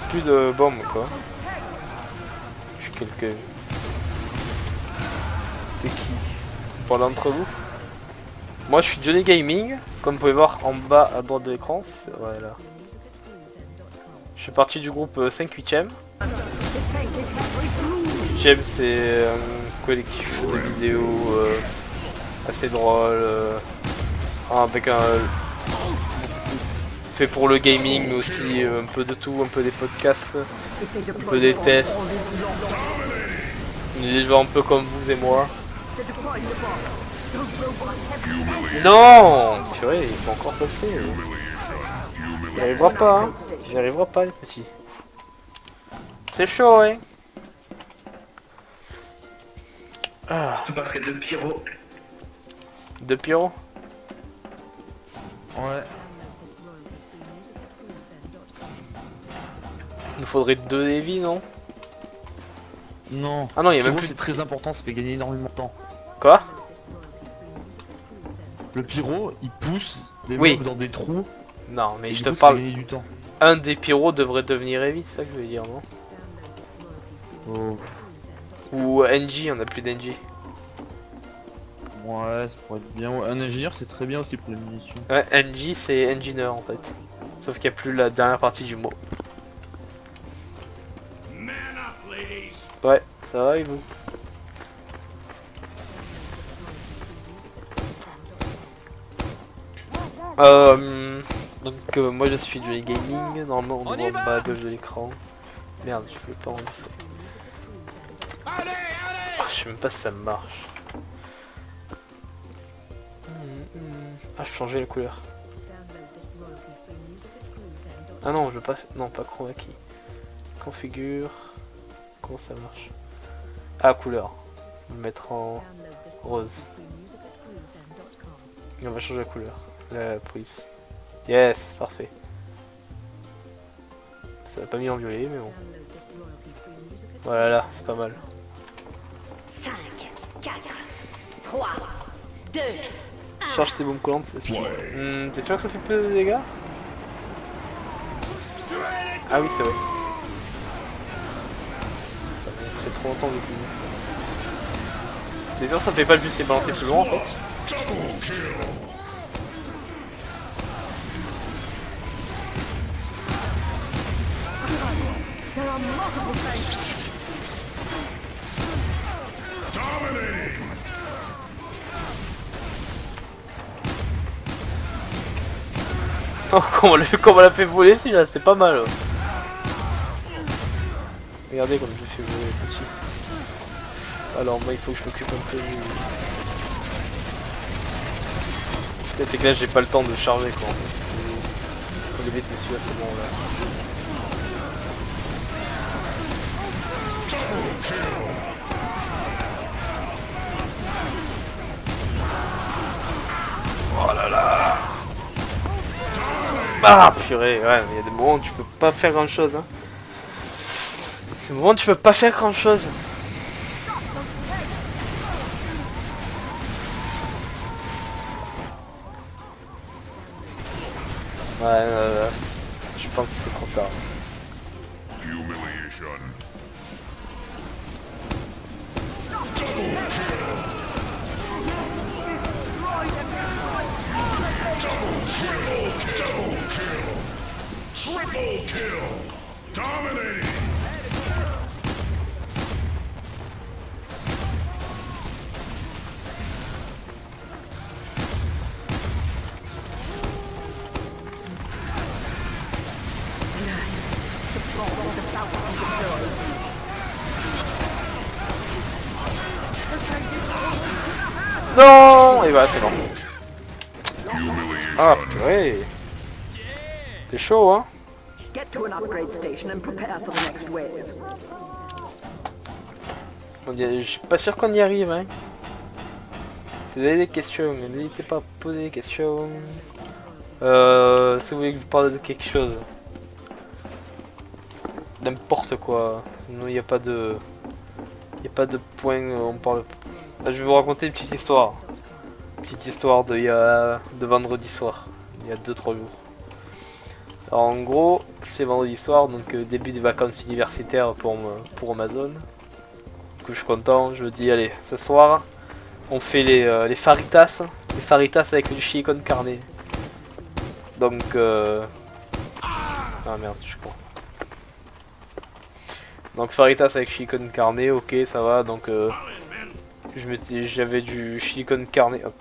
Plus de bombes quoi. Je suis quelqu'un. T'es qui? Pour d'entre vous? Moi je suis Johnny Gaming, comme vous pouvez voir en bas à droite de l'écran. Voilà. Je fais partie du groupe 5/8ème. 8ème c'est un collectif de vidéos assez drôle. Avec un... fait pour le gaming mais aussi un peu de tout, un peu des podcasts, un peu des tests. On est des joueurs un peu comme vous et moi. Non, purée, il faut encore passer. Il n'y arrivera pas, hein. Il n'y arrivera pas les petits. C'est chaud, hein. Ah. Tout parce qu'il y a 2 pyros. 2 pyros. Ouais. Il nous faudrait 2 Heavy, non? Non. Ah non, il y a même Pyro, plus... c'est très important, ça fait gagner énormément de temps. Quoi? Le pyro, il pousse les Oui. mobs dans des trous. Non, mais et je du te coup, ça fait parle... gagner du temps. Un des pyros devrait devenir heavy, c'est ça que je veux dire, non? Oh. Ou NG, on a plus d'NG. Ouais, ça pourrait être bien. Ouais, un ingénieur, c'est très bien aussi pour les munitions. Ouais, NG c'est engineer en fait. Sauf qu'il n'y a plus la dernière partie du mot. Man up, ladies. Ouais, ça va et vous? Donc moi je suis du gaming, normalement on voit en bas à gauche de l'écran. Merde, je peux pas enregistrer. Ah, je sais même pas si ça marche. Ah, je changeais la couleur. Ah non, je veux pas... Non, pas chroma key. Configure... Comment ça marche? Ah, couleur. On va mettre en rose. Et on va changer la couleur. La police. Yes, parfait. Ça l'a pas mis en violet, mais bon. Voilà, là, c'est pas mal. 5, 4, 3, 2, Charge tes bombes collantes. T'es sûr que ça fait peu de dégâts? Ah oui, c'est vrai. Ça fait trop longtemps depuis. T'es sûr que ça fait pas le juste les balancer plus loin en fait? there are multiple things. Dominating. Oh, comment on l'a fait voler celui-là, c'est pas mal. Regardez comme je fais voler le petit. Alors moi il faut que je m'occupe un peu du... C'est que là j'ai pas le temps de charger quoi en fait. Faut les vite dessus à ce moment là. Oh là là. Ah purée, ouais, mais il y a des moments où tu peux pas faire grand chose hein. Des moments où tu peux pas faire grand chose. Ouais, je pense que c'est trop tard. Humiliation. Triple kill. Dominating. Non. Et voilà, c'est bon. Ah purée. T'es chaud hein. Get to an upgrade station and prepare for the next wave. Je suis pas sûr qu'on y arrive hein. Si vous avez des questions, n'hésitez pas à poser des questions. Si vous voulez que je vous parle de quelque chose. N'importe quoi. Non, il n'y a pas de... Il n'y a pas de point où on parle... Là, je vais vous raconter une petite histoire. Une petite histoire de vendredi soir. Il y a 2-3 jours. Alors en gros, c'est vendredi soir, donc début des vacances universitaires pour Amazon. Du coup je suis content, je me dis allez, ce soir, on fait les faritas. Les faritas avec du chili con carne. Donc... Ah merde, je suis con. Donc faritas avec chili con carne, ok ça va, donc... J'avais du chili con carne... Hop.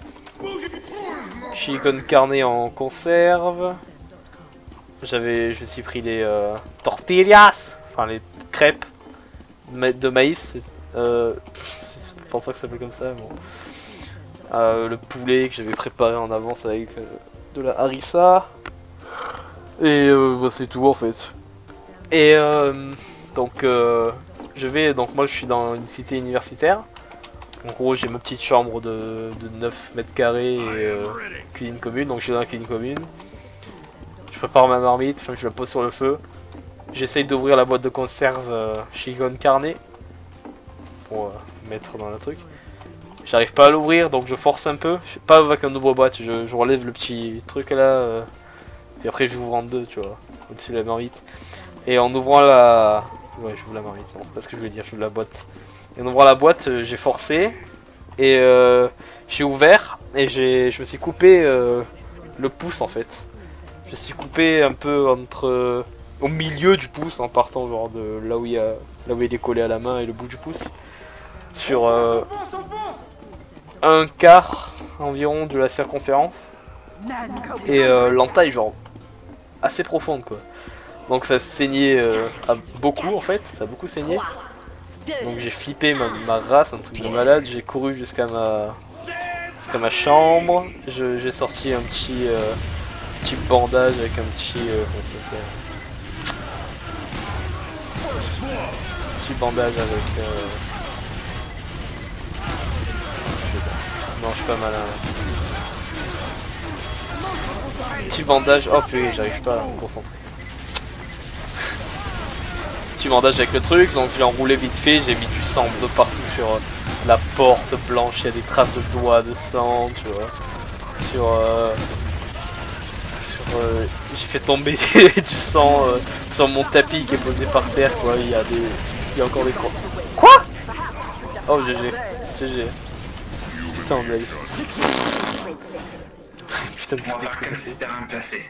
Chili con carne en conserve. Je me suis pris les tortillas, enfin les crêpes de maïs. C'est pour ça que ça s'appelle comme ça. Bon. Le poulet que j'avais préparé en avance avec de la harissa. Et bah, c'est tout en fait. Et donc moi je suis dans une cité universitaire. En gros j'ai ma petite chambre de 9 mètres carrés et cuisine commune. Donc je suis dans la cuisine commune. Je prépare ma marmite, enfin je la pose sur le feu. J'essaye d'ouvrir la boîte de conserve chili con carne. pour mettre dans le truc. J'arrive pas à l'ouvrir donc je force un peu. Pas avec un ouvre-boîte, je relève le petit truc là. Et après j'ouvre en deux, tu vois, au-dessus de la marmite. Et en ouvrant la... Ouais, j'ouvre la marmite, non, c'est pas ce que je voulais dire, j'ouvre la boîte. Et en ouvrant la boîte, j'ai forcé. Et j'ai ouvert. Et je me suis coupé le pouce en fait. Je me suis coupé un peu entre... au milieu du pouce, en partant genre de là où il est collé à la main et le bout du pouce. Sur un quart environ de la circonférence. Et l'entaille genre assez profonde quoi. Donc ça saignait beaucoup en fait, ça a beaucoup saigné. Donc j'ai flippé ma race, un truc de malade, j'ai couru jusqu'à ma chambre. J'ai sorti un petit bandage avec un petit bandage avec non je suis pas malin. Petit bandage, oh purée, j'arrive pas à me concentrer. Petit bandage avec le truc, donc je l'ai enroulé vite fait, j'ai mis du sang de partout sur la porte blanche, il y a des traces de doigts, de sang, tu vois. J'ai fait tomber du sang sur mon tapis qui est posé par terre, quoi, il y a encore des crocs. Quoi? Oh GG, GG. Putain on a eu... Putain de placé.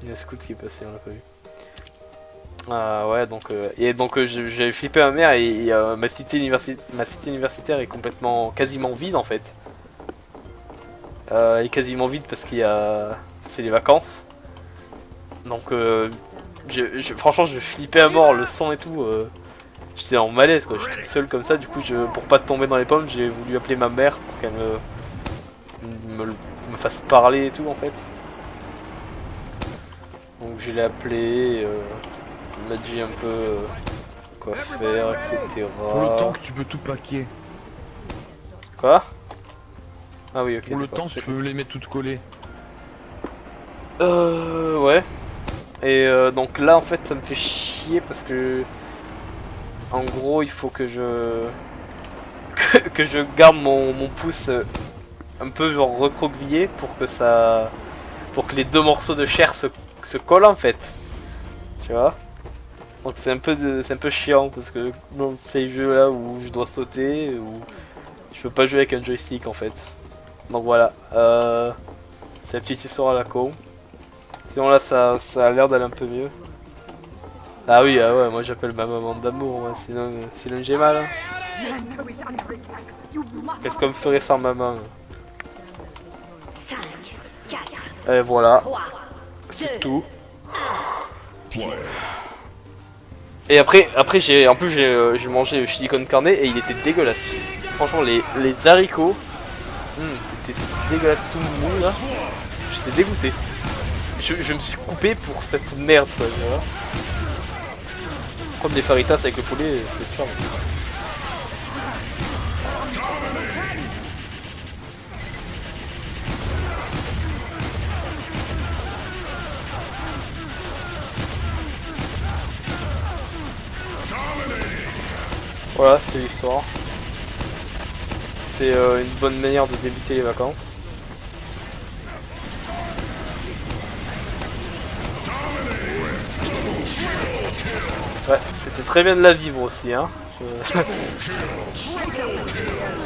Il y a un scout qui est passé, on l'a pas vu. Ah ouais donc j'ai flippé ma mère et ma cité universitaire est quasiment vide en fait. Elle est quasiment vide parce qu'il y a... c'est les vacances. Donc franchement je flippais à mort, le sang et tout. J'étais en malaise quoi, j'étais seul comme ça, du coup pour pas tomber dans les pommes j'ai voulu appeler ma mère pour qu'elle me fasse parler et tout en fait. Donc je l'ai appelé, il m'a dit un peu quoi faire, etc. Pour le temps que tu peux tout paquer. Quoi? Ah oui ok. Pour le temps que tu peux les mettre toutes collées. Ouais. Et donc là en fait ça me fait chier parce que en gros il faut que je garde mon pouce un peu genre recroquevillé pour que les deux morceaux de chair se collent en fait. Tu vois? Donc c'est un peu chiant parce que dans ces jeux là où je dois sauter ou je peux pas jouer avec un joystick en fait. Donc voilà. C'est la petite histoire à la con. Sinon là ça a l'air d'aller un peu mieux. Ah oui, ah ouais, moi j'appelle ma maman d'amour, moi, sinon j'ai mal. Hein. Qu'est-ce qu'on me ferait sans maman? Et voilà. C'est tout. Et après j'ai mangé silicone carné et il était dégueulasse. Franchement les haricots, c'était dégueulasse tout mou là. J'étais dégoûté. Je me suis coupé pour cette merde quoi, tu vois. Prendre des faritas avec le poulet, c'est sûr. Voilà, c'est l'histoire. C'est une bonne manière de débuter les vacances. Ouais, c'était très bien de la vivre aussi, hein. Est-ce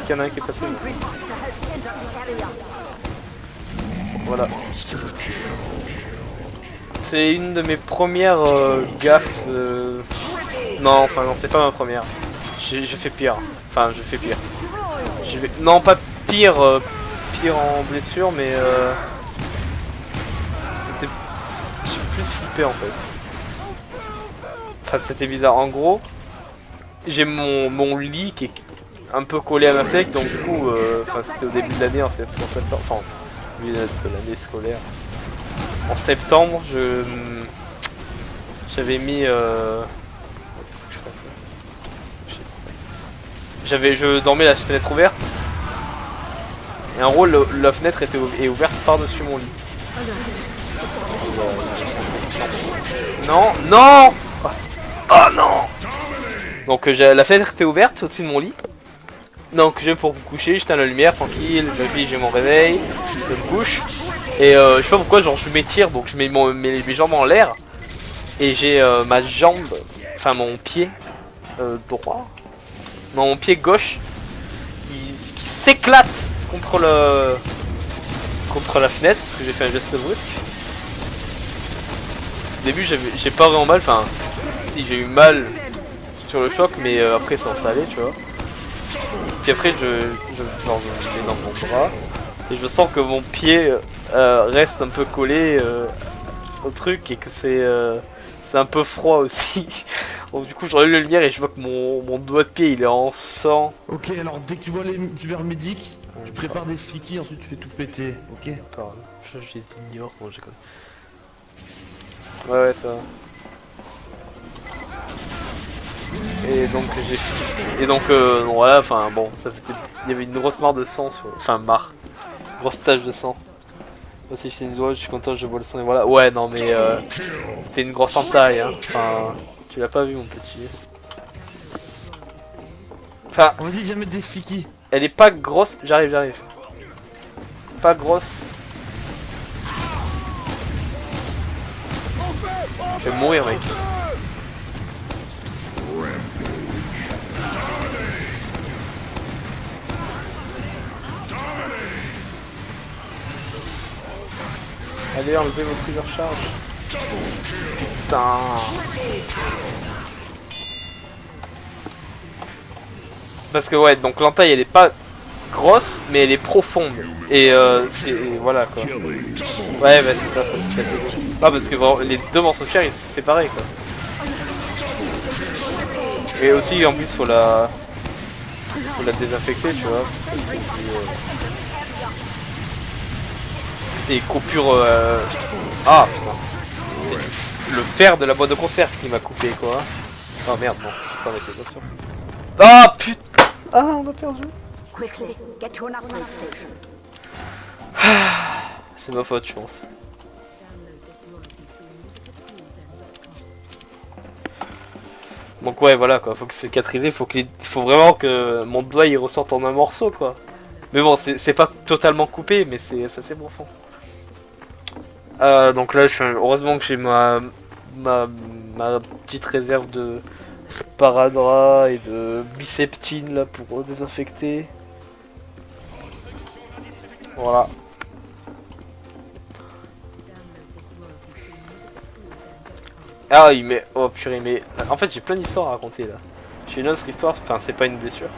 qu'il y en a un qui est passé? Voilà. C'est une de mes premières gaffes. Non, enfin non, c'est pas ma première. J'ai fait pire. Enfin, je fais pire. Non, pas pire, pire en blessure, mais c'était... J'ai plus flippé en fait. Enfin, c'était bizarre. En gros, j'ai mon lit qui est un peu collé à ma fenêtre, donc du coup, enfin, c'était au début de l'année, en septembre, enfin, au début de l'année scolaire. En septembre, j'avais mis... je dormais la fenêtre ouverte. Et en gros, la fenêtre est ouverte par-dessus mon lit. Non, non! Oh non! Donc la fenêtre était ouverte au-dessus de mon lit. Donc je vais pour me coucher, j'éteins la lumière tranquille, j'ai mon réveil, je me couche. Et je sais pas pourquoi, genre je m'étire, donc je mets mes jambes en l'air. Et j'ai ma jambe, enfin mon pied droit, non mon pied gauche qui s'éclate contre la fenêtre parce que j'ai fait un geste brusque. Au début j'ai pas vraiment mal, enfin si j'ai eu mal sur le choc, mais après ça s'en allait, tu vois. Puis après je le mets dans mon bras et je sens que mon pied reste un peu collé au truc et que c'est un peu froid aussi. Donc du coup je relève la lumière et je vois que mon doigt de pied il est en sang. Ok, alors dès que tu vois les médics, tu prépares des fliquis, ensuite tu fais tout péter, ok? Je les ignore, bon j'ai ouais ça va. Et donc voilà, enfin bon, il y avait une grosse mare de sang grosse tache de sang. Moi si je doigt, je suis content, je bois le sang et voilà. Ouais non mais c'était une grosse entaille hein. Enfin tu l'as pas vu mon petit. Enfin on va dire que viens mettre des fliquis. Elle est pas grosse, j'arrive. Pas grosse. Je vais mourir mec. Allez, enlevez votre recharge. Putain. Parce que ouais, donc l'entaille elle est pas grosse, mais elle est profonde. Et voilà quoi. Ouais, bah c'est ça. Ah parce que vraiment, les deux morceaux de chair ils sont séparés quoi. Et aussi en plus faut la désinfecter, tu vois. C'est coupures. Ah putain. C'est le fer de la boîte de conserve qui m'a coupé quoi. Oh merde, bon, j'en ai fait attention. Ah putain. Ah on a perdu. Quickly, get to an upgrade station. C'est ma faute je pense. Donc ouais voilà quoi, faut que cicatriser, faut vraiment que mon doigt il ressorte en un morceau quoi. Mais bon c'est pas totalement coupé mais c'est assez profond. Donc là heureusement que j'ai ma petite réserve de sparadrap et de biceptine là pour désinfecter. Voilà. Ah il met... Oh purée mais... En fait j'ai plein d'histoires à raconter là. J'ai une autre histoire, enfin c'est pas une blessure.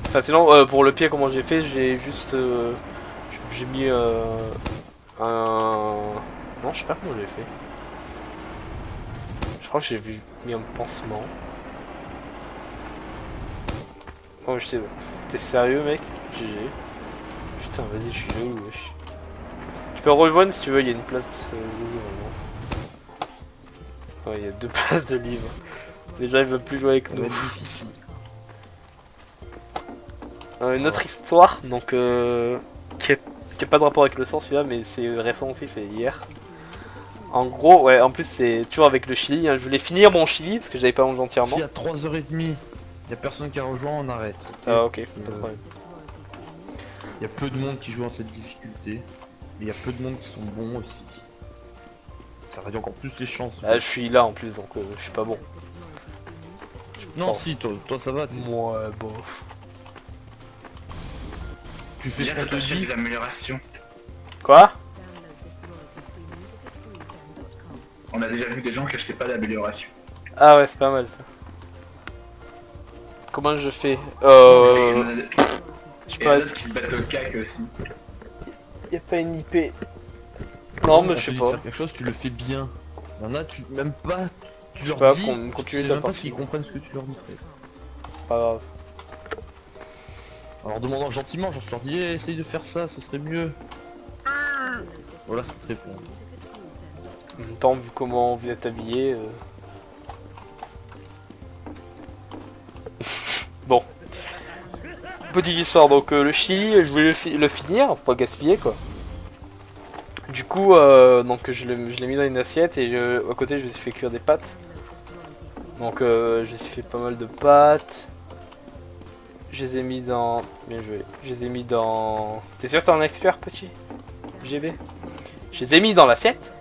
Enfin sinon pour le pied comment j'ai fait, j'ai juste... j'ai mis un... Non je sais pas comment j'ai fait. Je crois que j'ai mis un pansement. Oh je sais pas. T'es sérieux mec? GG. Putain vas-y je suis jaloux wesh. Tu peux rejoindre si tu veux, il y a une place de livre. Ouais il y a 2 places de livres. Les gens ils veulent plus jouer avec nous. Une autre histoire donc qui a pas de rapport avec le sang celui-là mais c'est récent aussi, c'est hier. En gros ouais en plus c'est toujours avec le Chili, hein. Je voulais finir mon Chili parce que j'avais pas mangé entièrement. Si à 3h30 y'a personne qui a rejoint on arrête. Ah ok, pas de problème. Y'a peu de monde qui joue en cette difficulté. Mais y'a peu de monde qui sont bons aussi. Ça réduit encore plus les chances. Ah, je suis là en plus donc je suis pas bon. Non si toi ça va. Moi bof. Tu fais ce qu'on te dit. Des améliorations. Quoi? On a déjà vu des gens qui achetaient pas d'amélioration. Ah ouais c'est pas mal ça. Comment je fais? Je sais pas. Qui se battent au cac aussi. Y'a pas une IP. Non mais je sais pas. Faire quelque chose tu le fais bien. Y'en a tu même pas. Tu leur pas, dis. continue Tu ta sais même pas partie. s'ils comprennent ce que tu leur dis. Pas grave. Alors demandant gentiment, genre je leur dis essaye de faire ça, ce serait mieux. Voilà ce qu'ils te répondent. En même temps vu comment vous êtes habillé. Bon. Petite histoire, donc le Chili, je voulais le finir, pour pas gaspiller quoi. Du coup, donc je l'ai mis dans une assiette et à côté je me suis fait cuire des pâtes. Donc j'ai fait pas mal de pâtes. Je les ai mis dans... Bien joué. Je les ai mis dans... T'es sûr que t'es un expert, petit GB? Je les ai mis dans l'assiette.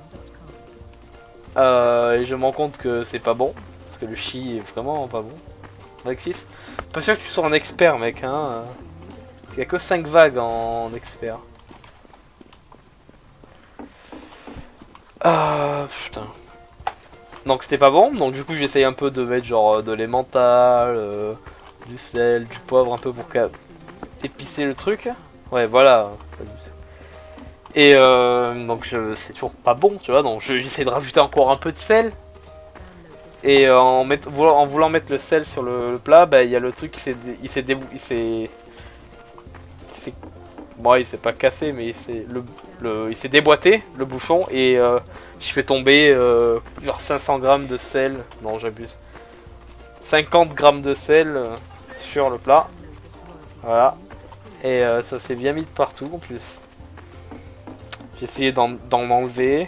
Et je me rends compte que c'est pas bon. Parce que le chili est vraiment pas bon. Alexis, pas sûr que tu sois un expert, mec, hein. Il y a que 5 vagues en expert. Ah, putain. Donc c'était pas bon, donc du coup j'essaye un peu de mettre genre de l'emmental, du sel, du poivre un peu pour épicer le truc. Ouais, voilà. Et donc c'est toujours pas bon, tu vois, donc j'essaie de rajouter encore un peu de sel. Et en voulant mettre le sel sur le plat, bah il y a le truc qui bon, il s'est pas cassé, mais il s'est déboîté, le bouchon, et je fais tomber genre 500 grammes de sel, non j'abuse, 50 grammes de sel sur le plat, voilà, et ça s'est bien mis de partout en plus. J'ai essayé d'en enlever,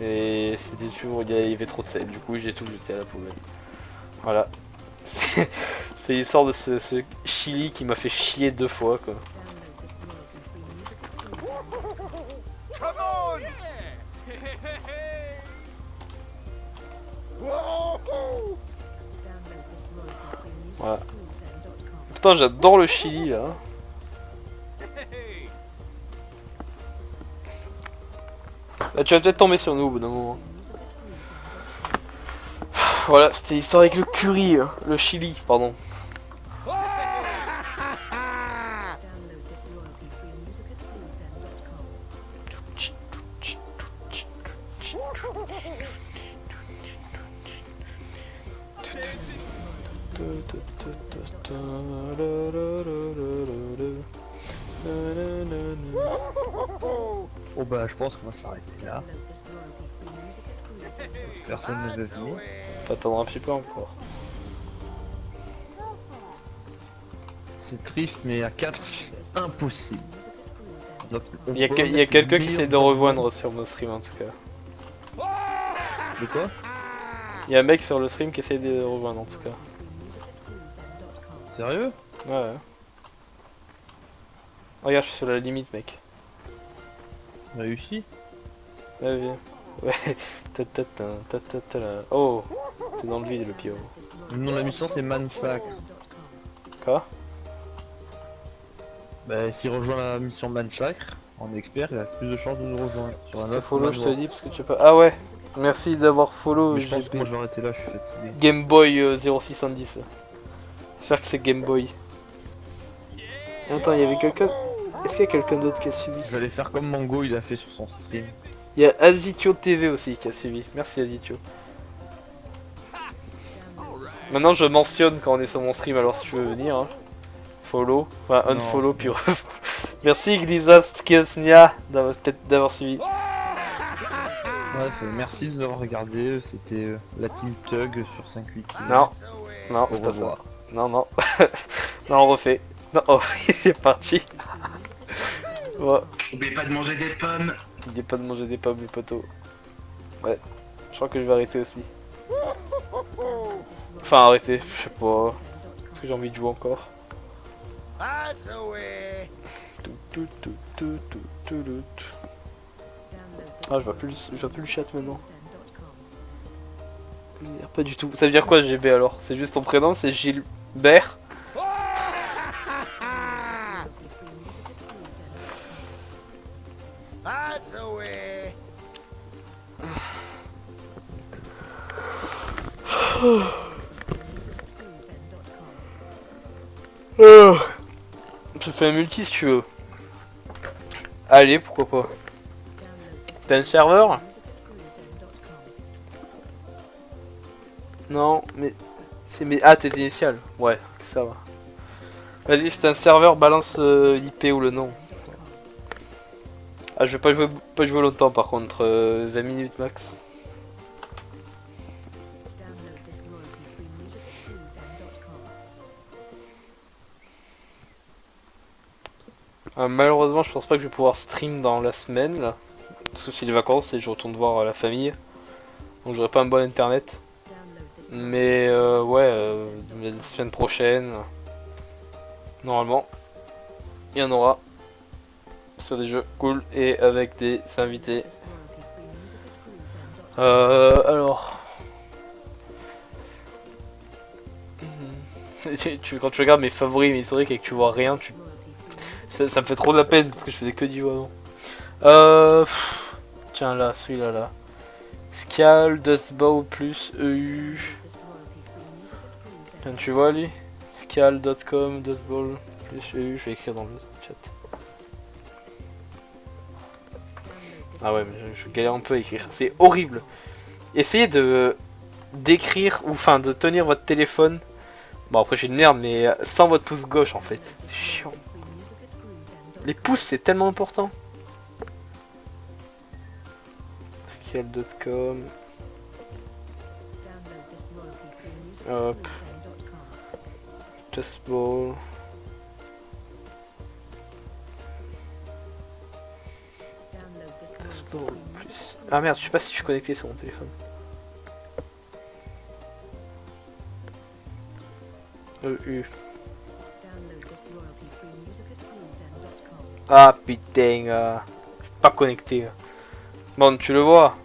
et c'était toujours, il y avait trop de sel, du coup j'ai tout jeté à la poubelle, voilà. C'est l'histoire de ce chili qui m'a fait chier 2 fois, quoi. Come on! Whoa! Voilà. Putain, j'adore le chili, là. Là, tu vas peut-être tomber sur nous au bout d'un moment. Voilà, c'était l'histoire avec le curry, le chili, pardon. Oh bah je pense qu'on va s'arrêter là. Personne ne veut venir. Faut attendre un petit peu encore. C'est triste mais à 4, impossible. Donc, Il y a quelqu'un qui essaie de rejoindre sur mon stream en tout cas. De quoi? Il y a un mec sur le stream qui essaie de rejoindre en tout cas. Sérieux? Ouais. Regarde, je suis sur la limite, mec. Réussi? Ouais, viens. Ouais. Oh, t'es dans le vide, le pio. Le nom de la mission c'est Mansacre. Quoi? Bah s'il rejoint la mission Mansacre, en expert, il a plus de chances de nous rejoindre. Sur un C'est autre follow, je te manoir. dis, parce que tu sais pas. Ah ouais, merci d'avoir follow. Mais je pense que moi j'aurais été là, je suis fatigué. Game Boy 0610. J'espère que c'est Game Boy. Attends, il y avait quelqu'un. Est-ce qu'il y a quelqu'un d'autre qui a suivi? Je vais aller faire comme Mango il a fait sur son stream. Il y a Azitio TV aussi qui a suivi. Merci Azitio. Maintenant je mentionne quand on est sur mon stream, alors si tu veux venir. Hein. Follow, enfin unfollow puis merci Glizastkesnia d'avoir suivi. Bref, merci de nous avoir regardé, c'était la Team Tug sur 5-8. Non, non, Au c'est pas ça. revoir. Non, non. Non, on refait. Non, oh, il est parti. Ouais. N'oubliez pas de manger des pommes. N'oubliez pas de manger des pommes, les poteaux. Ouais, je crois que je vais arrêter aussi. Enfin, arrêter, je sais pas. Parce que j'ai envie de jouer encore. Ah, je vois plus le chat maintenant. Pas du tout. Ça veut dire quoi GB alors? C'est juste ton prénom, c'est Gilbert? Je fais un multi si tu veux. Allez, pourquoi pas. T'as un serveur? Non, mais... c'est mes... Ah, tes initiales. Ouais, ça va. Vas-y, c'est un serveur, balance l'IP ou le nom. Ah, je vais pas jouer longtemps par contre, 20 minutes max. Malheureusement, je pense pas que je vais pouvoir stream dans la semaine là. Parce que c'est les vacances et je retourne voir la famille. Donc j'aurai pas un bon internet. Mais ouais, la semaine prochaine, normalement, il y en aura sur des jeux cool et avec des invités. Alors... quand tu regardes mes favoris, mes historiques et que tu vois rien, ça me fait trop de la peine parce que je faisais que du avant. Tiens là, celui-là là. Scal, Dustbow plus EU. Tiens, tu vois lui? Scal.com, Dustbow plus EU, je vais écrire dans le chat. Ah ouais, mais je galère un peu à écrire, c'est horrible. Essayez d'écrire, ou enfin de tenir votre téléphone. Bon après j'ai une merde, mais sans votre pouce gauche en fait. C'est chiant. Les pouces c'est tellement important. Scal.com. Hop. Dustbow. Ah merde, je sais pas si je suis connecté sur mon téléphone. Ah putain, je suis pas connecté. Bon, tu le vois.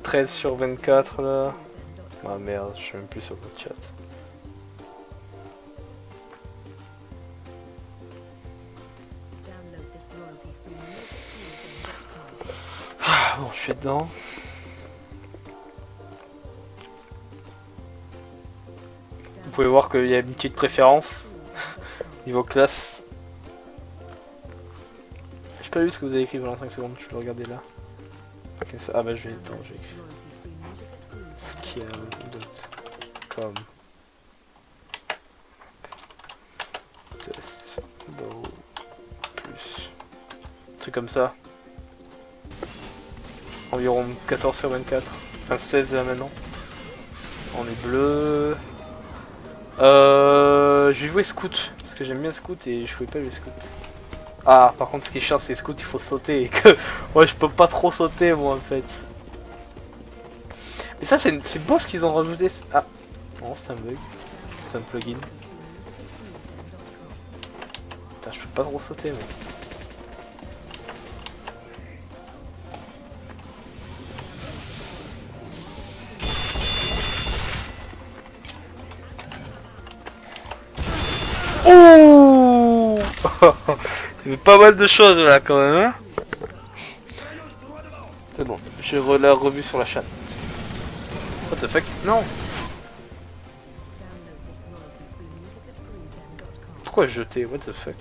13 sur 24 là. Ah merde, je suis même plus sur le chat. Bon, je suis dedans. Vous pouvez voir qu'il y a une petite préférence niveau classe. J'ai pas vu ce que vous avez écrit pendant 5 secondes, je peux regarder là. Okay, ça... Ah bah je vais écrire. Skill.com. Dustbow plus. Un truc comme ça. Environ 14 sur 24. Enfin 16 là maintenant. On est bleu. Je vais jouer Scout. Parce que j'aime bien Scout et je pouvais pas jouer Scout. Ah par contre ce qui est chiant c'est Scout, il faut sauter et que ouais je peux pas trop sauter moi en fait. Mais ça c'est beau ce qu'ils ont rajouté. Ah non c'est un bug. C'est un plugin. Putain je peux pas trop sauter mais... Ouh. Il y avait pas mal de choses là quand même hein. C'est bon, j'ai la revue sur la chaîne. What the fuck? Non. Pourquoi jeter? What the fuck?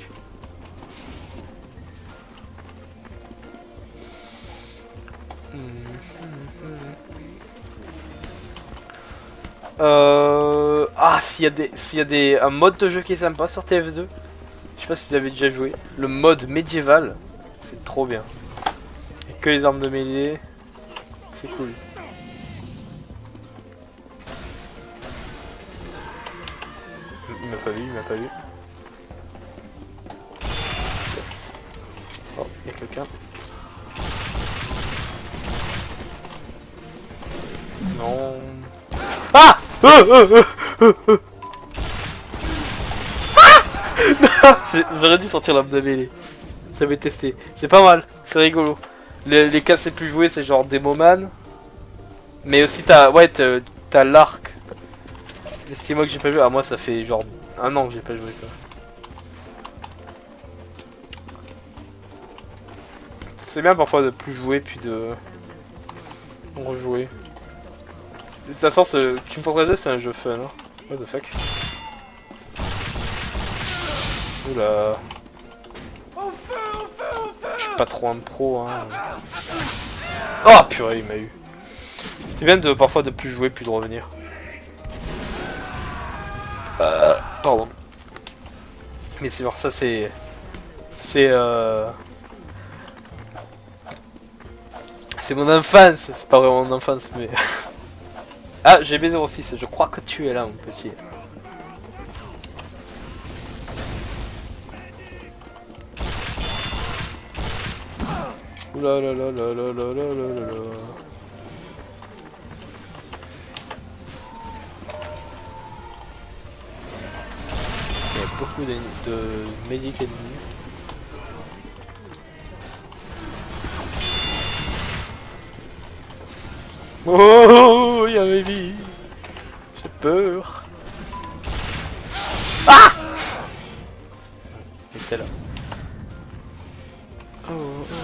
Ah, s'il y a un mode de jeu qui est sympa sur TF2, je sais pas si vous avez déjà joué, le mode médiéval, c'est trop bien. Il y a que les armes de mêlée, c'est cool. Il m'a pas vu, il m'a pas vu. Yes. Oh, il y a quelqu'un. Non. Ah, j'aurais dû sortir l'arme de mêlée. J'avais testé. C'est pas mal, c'est rigolo. Les cas c'est plus joué, c'est genre Demoman. Mais aussi t'as l'arc. Les 6 mois que j'ai pas joué. Ah moi ça fait genre 1 an que j'ai pas joué quoi. C'est bien parfois de plus jouer puis de rejouer. De toute façon, Team Fortress 2 c'est un jeu fun, hein. What the fuck? Oula. Je suis pas trop un pro, hein. Oh purée, il m'a eu. C'est bien de parfois de plus jouer puis de revenir. Pardon. Mais c'est genre ça, c'est mon enfance. C'est pas vraiment mon enfance, mais. Ah, GB06, je crois que tu es là, mon petit. Oula la la la la la la la la. Il y a beaucoup de médics ennemis. Oh, il y a Baby. J'ai peur. Ah! Il était là. Oh, oh, oh.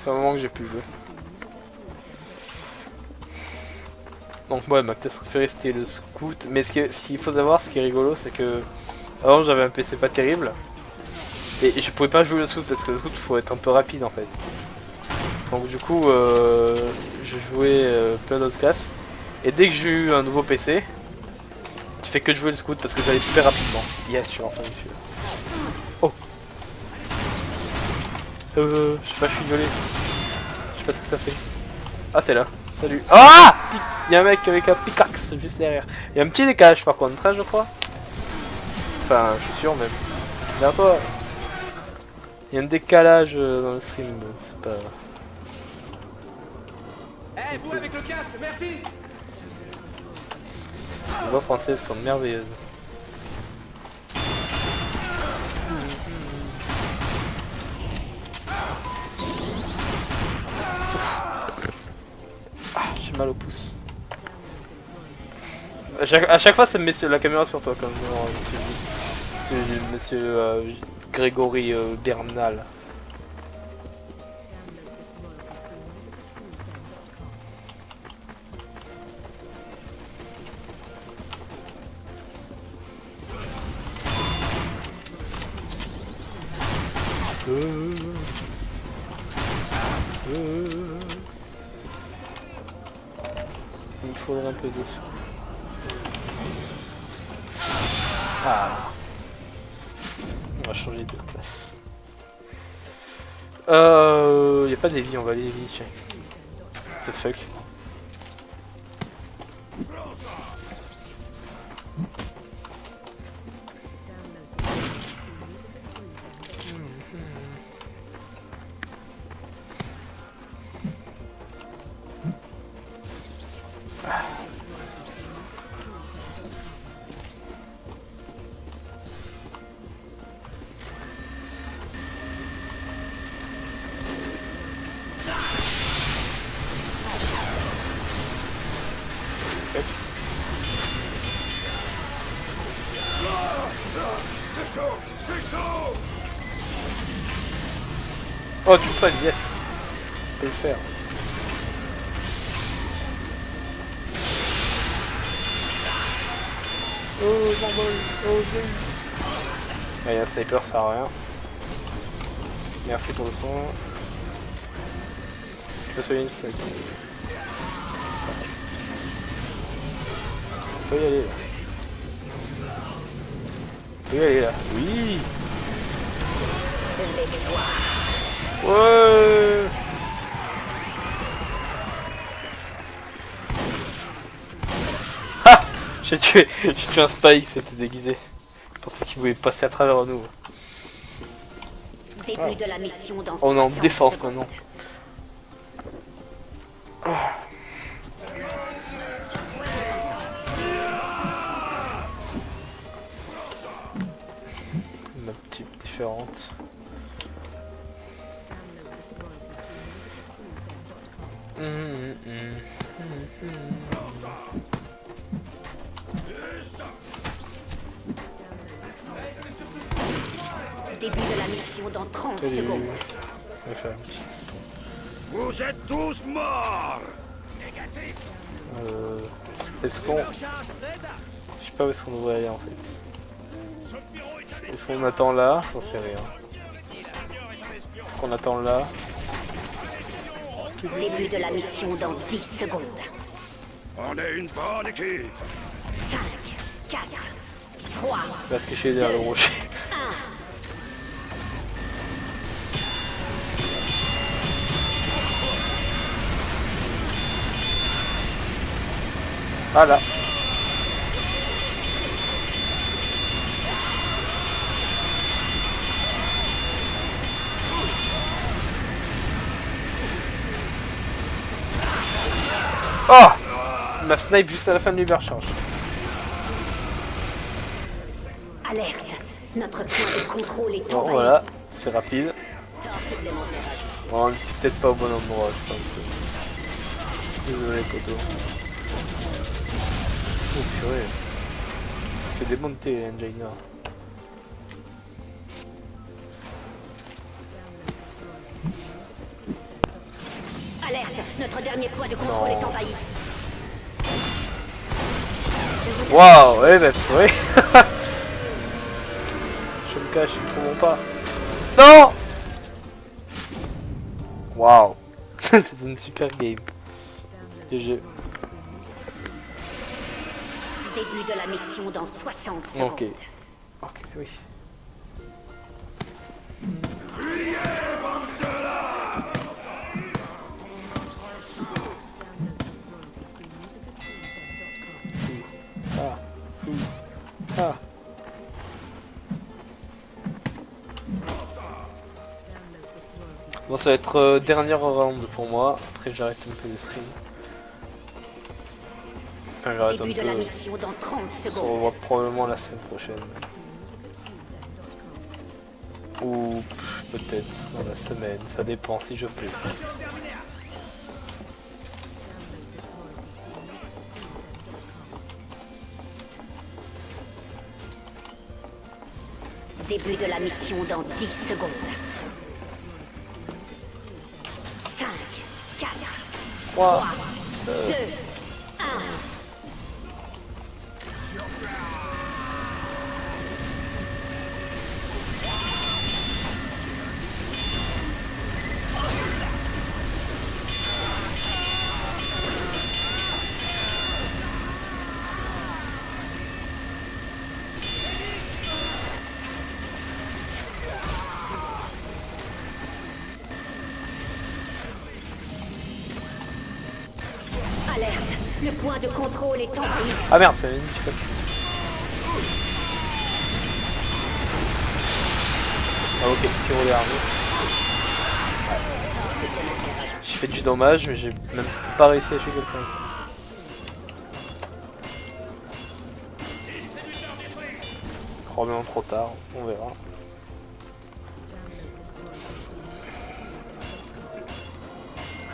C'est un moment que j'ai pu jouer. Donc moi ma classe préférée c'était le scout, mais ce qu'il faut savoir, ce qui est rigolo, c'est que avant j'avais un PC pas terrible et je pouvais pas jouer le scout parce que le scout faut être un peu rapide en fait. Donc du coup je jouais plein d'autres classes et dès que j'ai eu un nouveau PC, tu fais que de jouer le scout parce que j'allais super rapidement. Yes, je suis enfin dessus. Oh. Je sais pas, je suis violé. Je sais pas ce que ça fait. Ah t'es là. Salut. Ah! Il y a un mec avec un pickaxe juste derrière. Il y a un petit décalage par contre, hein, je crois. Enfin, je suis sûr même. Derrière toi. Il y a un décalage dans le stream, c'est pas... Eh, vous avec le casque, merci. Les voix françaises sont merveilleuses. J'ai mal au pouce. À chaque fois, ça me met la caméra sur toi, comme monsieur Grégory Bernal. Il me faudrait un peu dessus. Ah. On va changer de place. Y a pas d'Evie, on va aller Evie, tiens. The fuck. C'est chaud, c'est chaud. Oh, tu peux, yes. Je peux le faire. Oh, j'envole. Oh, j'ai eu. Il y a un sniper, ça sert à rien. Merci pour le son. Je peux soigner une sniper. On peut y aller là. On peut y aller là. Oui. Ouais. Ah, j'ai tué un spy qui s'était déguisé. Je pensais qu'il voulait passer à travers nous. Début de la mission dans On est en défense maintenant. Ma petite différente. Début de la mission dans 30 secondes. Je vais faire un petit tour. Vous êtes tous morts. Est-ce qu'on... Je sais pas où est-ce qu'on devrait aller en fait. Est-ce qu'on attend là? J'en sais rien. Est-ce qu'on attend là? Début de la mission dans 10 secondes. On est une bonne équipe. 5, 4, 3, Il va se cacher derrière le rocher. 1. Voilà. Oh! Il m'a snipe juste à la fin de l'ubercharge. Alerte. Notre point de contrôle est Bon, envahi. voilà, c'est rapide. Sort supplémentaire. Bon, on est peut-être pas au bon endroit, je pense. Désolé, poteau. Oh purée. Fais démonter Angelina. Alerte. Notre dernier point de contrôle Non. est envahi. Waouh, ouais, bah purée. Je me cache, ils ne trouveront pas. Non! Waouh. C'est une super game. GG. Début de la mission dans 60 secondes. Ok. Ok, oui. Ah. Bon, ça va être dernière round pour moi. Après, j'arrête un peu le stream. Enfin, j'arrête un Début de la peu. mission dans 30 On se secondes. revoit probablement la semaine prochaine. Ou peut-être dans la semaine. Ça dépend si je peux. Début de la mission dans 10 secondes. 5, 4, 3, 2, 1. Alerte. Le point de contrôle est envahi. Ah merde, c'est une difficulté. Ah ok, pyro des armées. J'ai fait du dommage, mais j'ai même pas réussi à tuer quelqu'un. Probablement trop tard, on verra.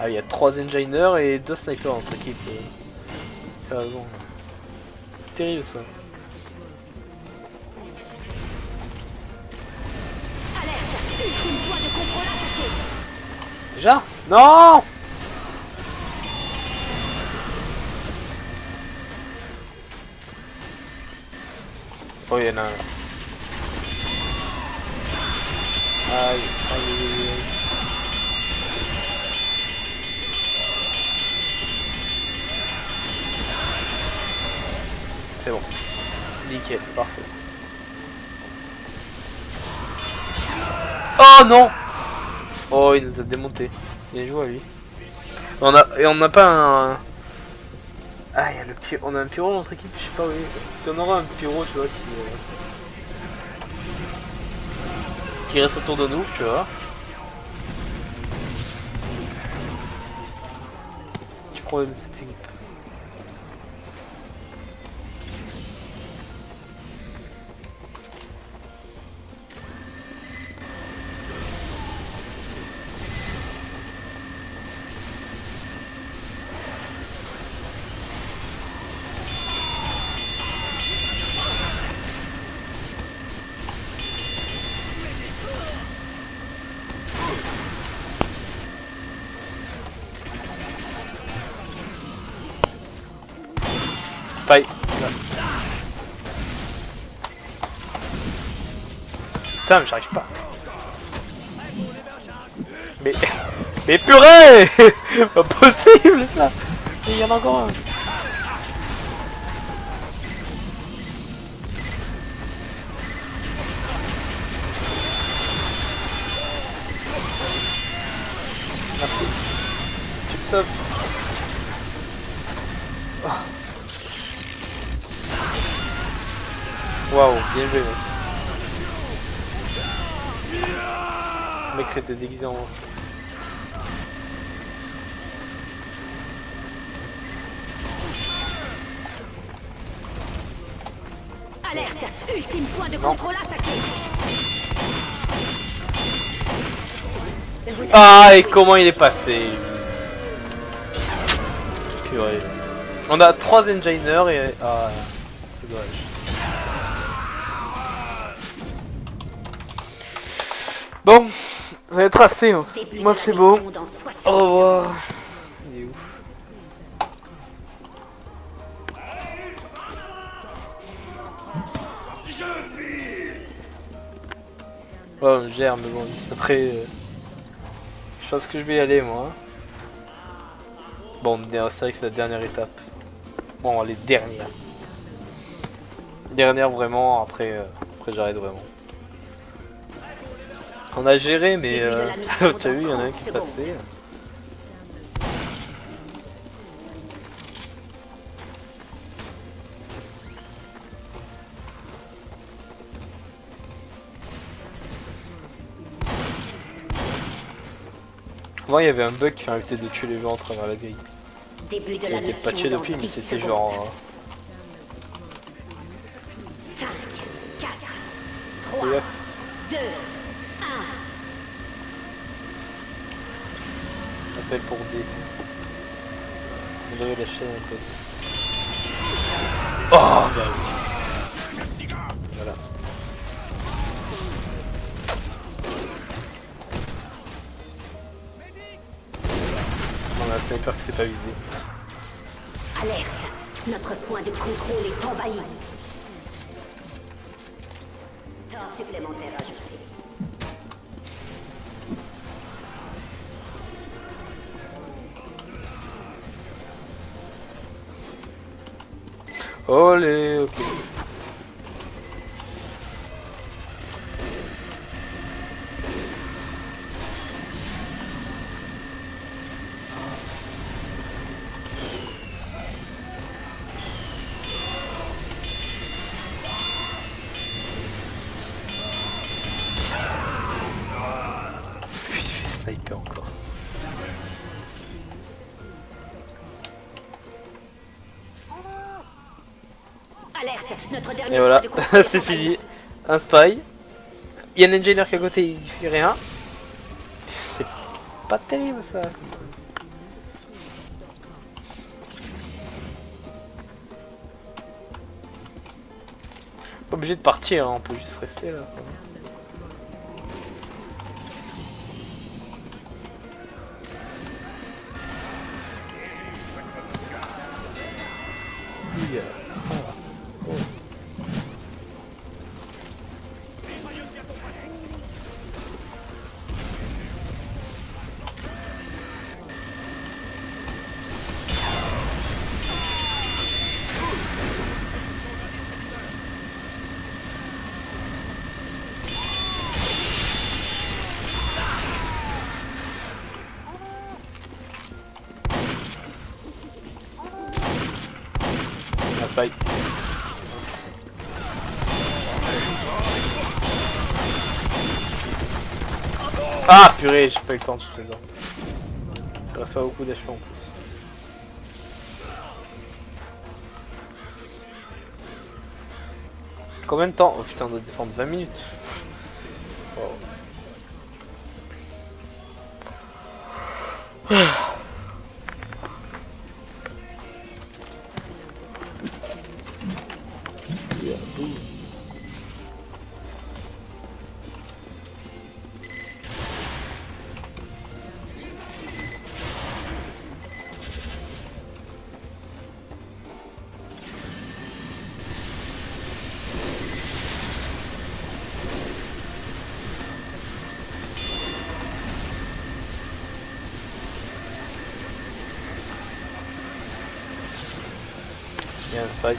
Ah, il y a 3 enginers et 2 snipers dans notre équipe. Sérieusement. Terrible ça. Alerte. Ultime point de contrôle attaqué. Déjà? Non! Oh, il y en a un là. Aïe, aïe, aïe, aïe. C'est bon. Nickel, parfait. Oh non! Oh, il nous a démonté. Bien joué à lui. On n'a pas un... Ah, il y a le pyro. On a un pyro dans notre équipe, je sais pas, oui. Si on aura un pyro, tu vois, qui reste autour de nous, tu vois. Tu prends cette équipe. Spy. Putain, mais j'arrive pas. Mais purée! Pas possible ça! Il y en a encore un. Merci. Tu me sauves. Oh. Waouh, bien joué mec. Le mec s'était déguisé en... Alerte! Ultime point de contrôle attaqué! Ah, et comment il est passé? Purée. On a 3 enginers et... Ah, c'est dommage. Bon, ça va être assez. Hein. Moi c'est bon. Au revoir. Il est ouf. Ouais, on gère, mais bon, après... je pense que je vais y aller, moi. Bon, c'est vrai que c'est la dernière étape. Bon, les dernières. Dernière, vraiment, après j'arrête vraiment. On a géré, mais... tu as vu, il y en a un qui est passé. Avant il y avait un bug qui permettait de tuer les gens à travers la grille. Qui a été patché depuis, mais c'était genre... 5, 4, 3, 2, 1. Appel pour D. On devrait lâcher un peu. Oh bah oui. Voilà. On a un sniper qui s'est pas visé. Alerte! Notre point de contrôle est envahi. Temps supplémentaire ajouté. Olé, ok. Il fait sniper encore. Alerte! Notre dernier Et voilà, point de contrôle est c'est envahi. fini. Un spy. Il y a un engineer qui est à côté, il fait rien. C'est pas terrible ça. Pas obligé de partir, hein, on peut juste rester là. Yeah. Un spy. Ah purée, j'ai pas eu le temps de shooter dedans. Il reste pas beaucoup d'HP en plus. Combien de temps? Oh putain, on doit défendre 20 minutes. Wow. Yeah, boum. Il y a un spy.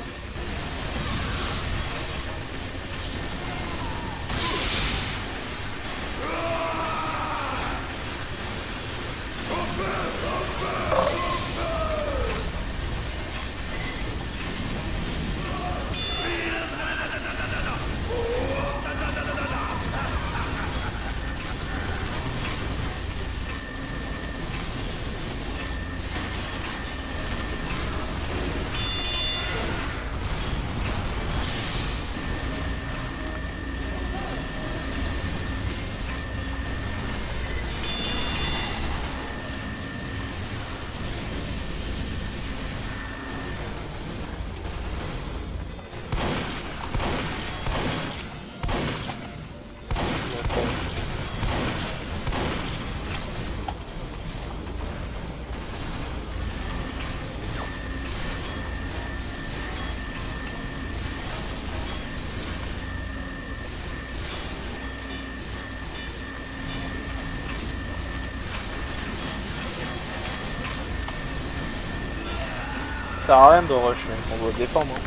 sert à rien de rush, mais on doit défendre. Hein.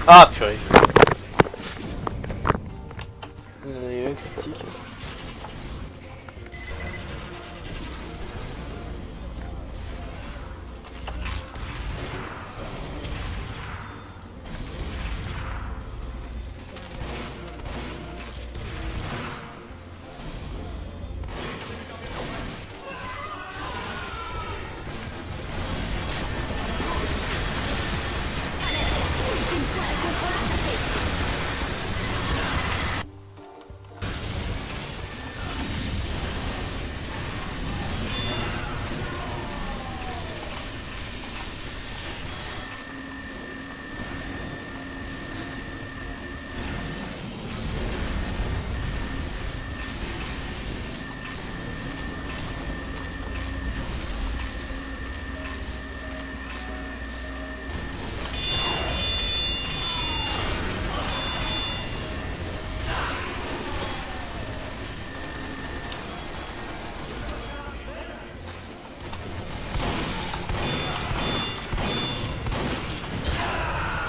Ah purée. Il y en a eu un critique.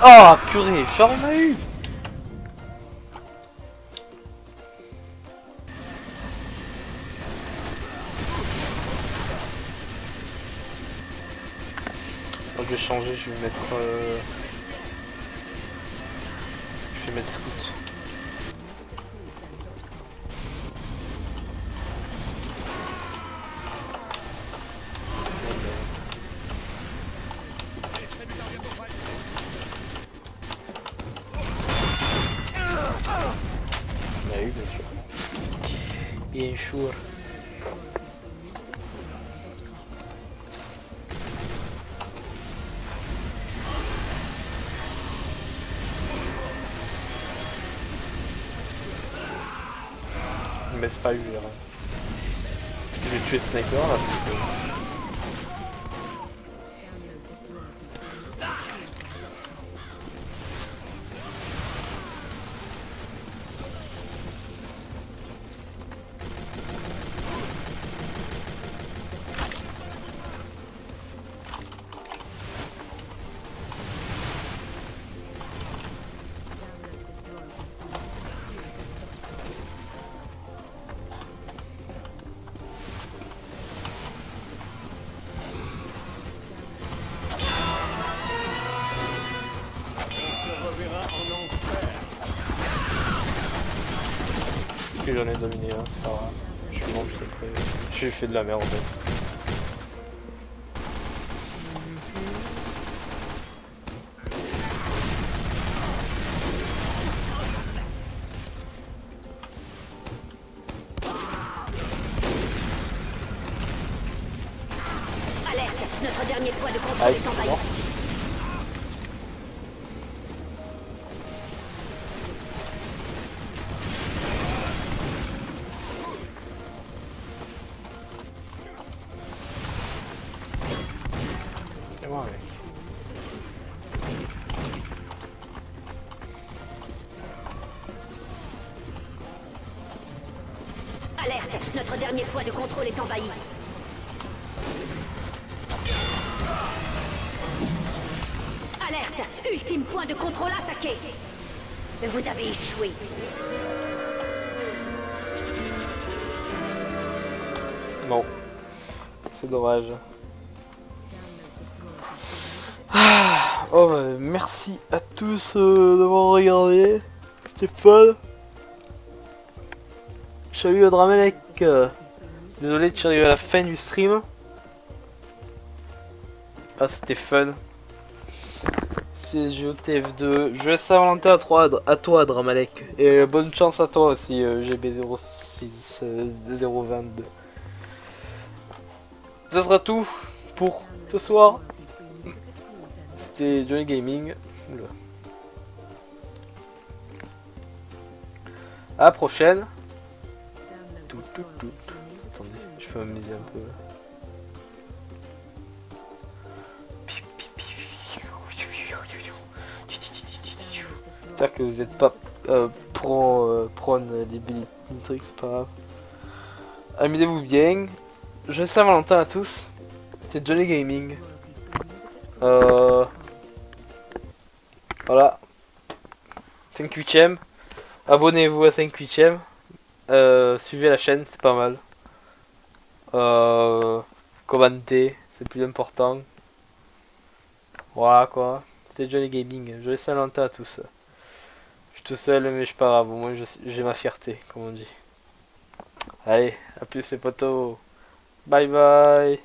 Oh purée, Charles m'a eu. Oh, je vais changer, je vais mettre je vais mettre scout. Bien sûr. Mais c'est pas eu. Je vais tuer Sniper là. J'en ai dominé un, c'est pas grave. Je suis bon, j'ai fait de la merde. Alerte, notre dernier point de contrôle est envahi. Alerte, notre dernier point de contrôle est envahi. Alerte, ultime point de contrôle attaqué. Vous avez échoué. Non, c'est dommage. Ah, oh, bah, merci à tous d'avoir regardé. C'était fun. Salut à Dramelec. Désolé de arriver à la fin du stream. Ah, c'était fun. CSGO TF2. Je laisse ça volonté à toi Dramalek. Et bonne chance à toi aussi GB06 022. Ça sera tout pour ce soir. c'était Johnny Gaming. Oula. À la prochaine. Attendez, je peux m'amuser un peu. J'espère que vous n'êtes pas prône des trucs, c'est pas grave. Amusez-vous bien. Joyeux Saint-Valentin à tous. C'était Johnny Gaming. Voilà. 5/8ème. Abonnez-vous à 5/8ème. Suivez la chaîne, c'est pas mal. Commentez, c'est plus important. Voilà quoi. C'était Johnny Gaming. Joyeux Saint-Valentin à tous. Je suis tout seul, mais je suis pas grave. Au moins, j'ai ma fierté, comme on dit. Allez, à plus les potos. Bye bye.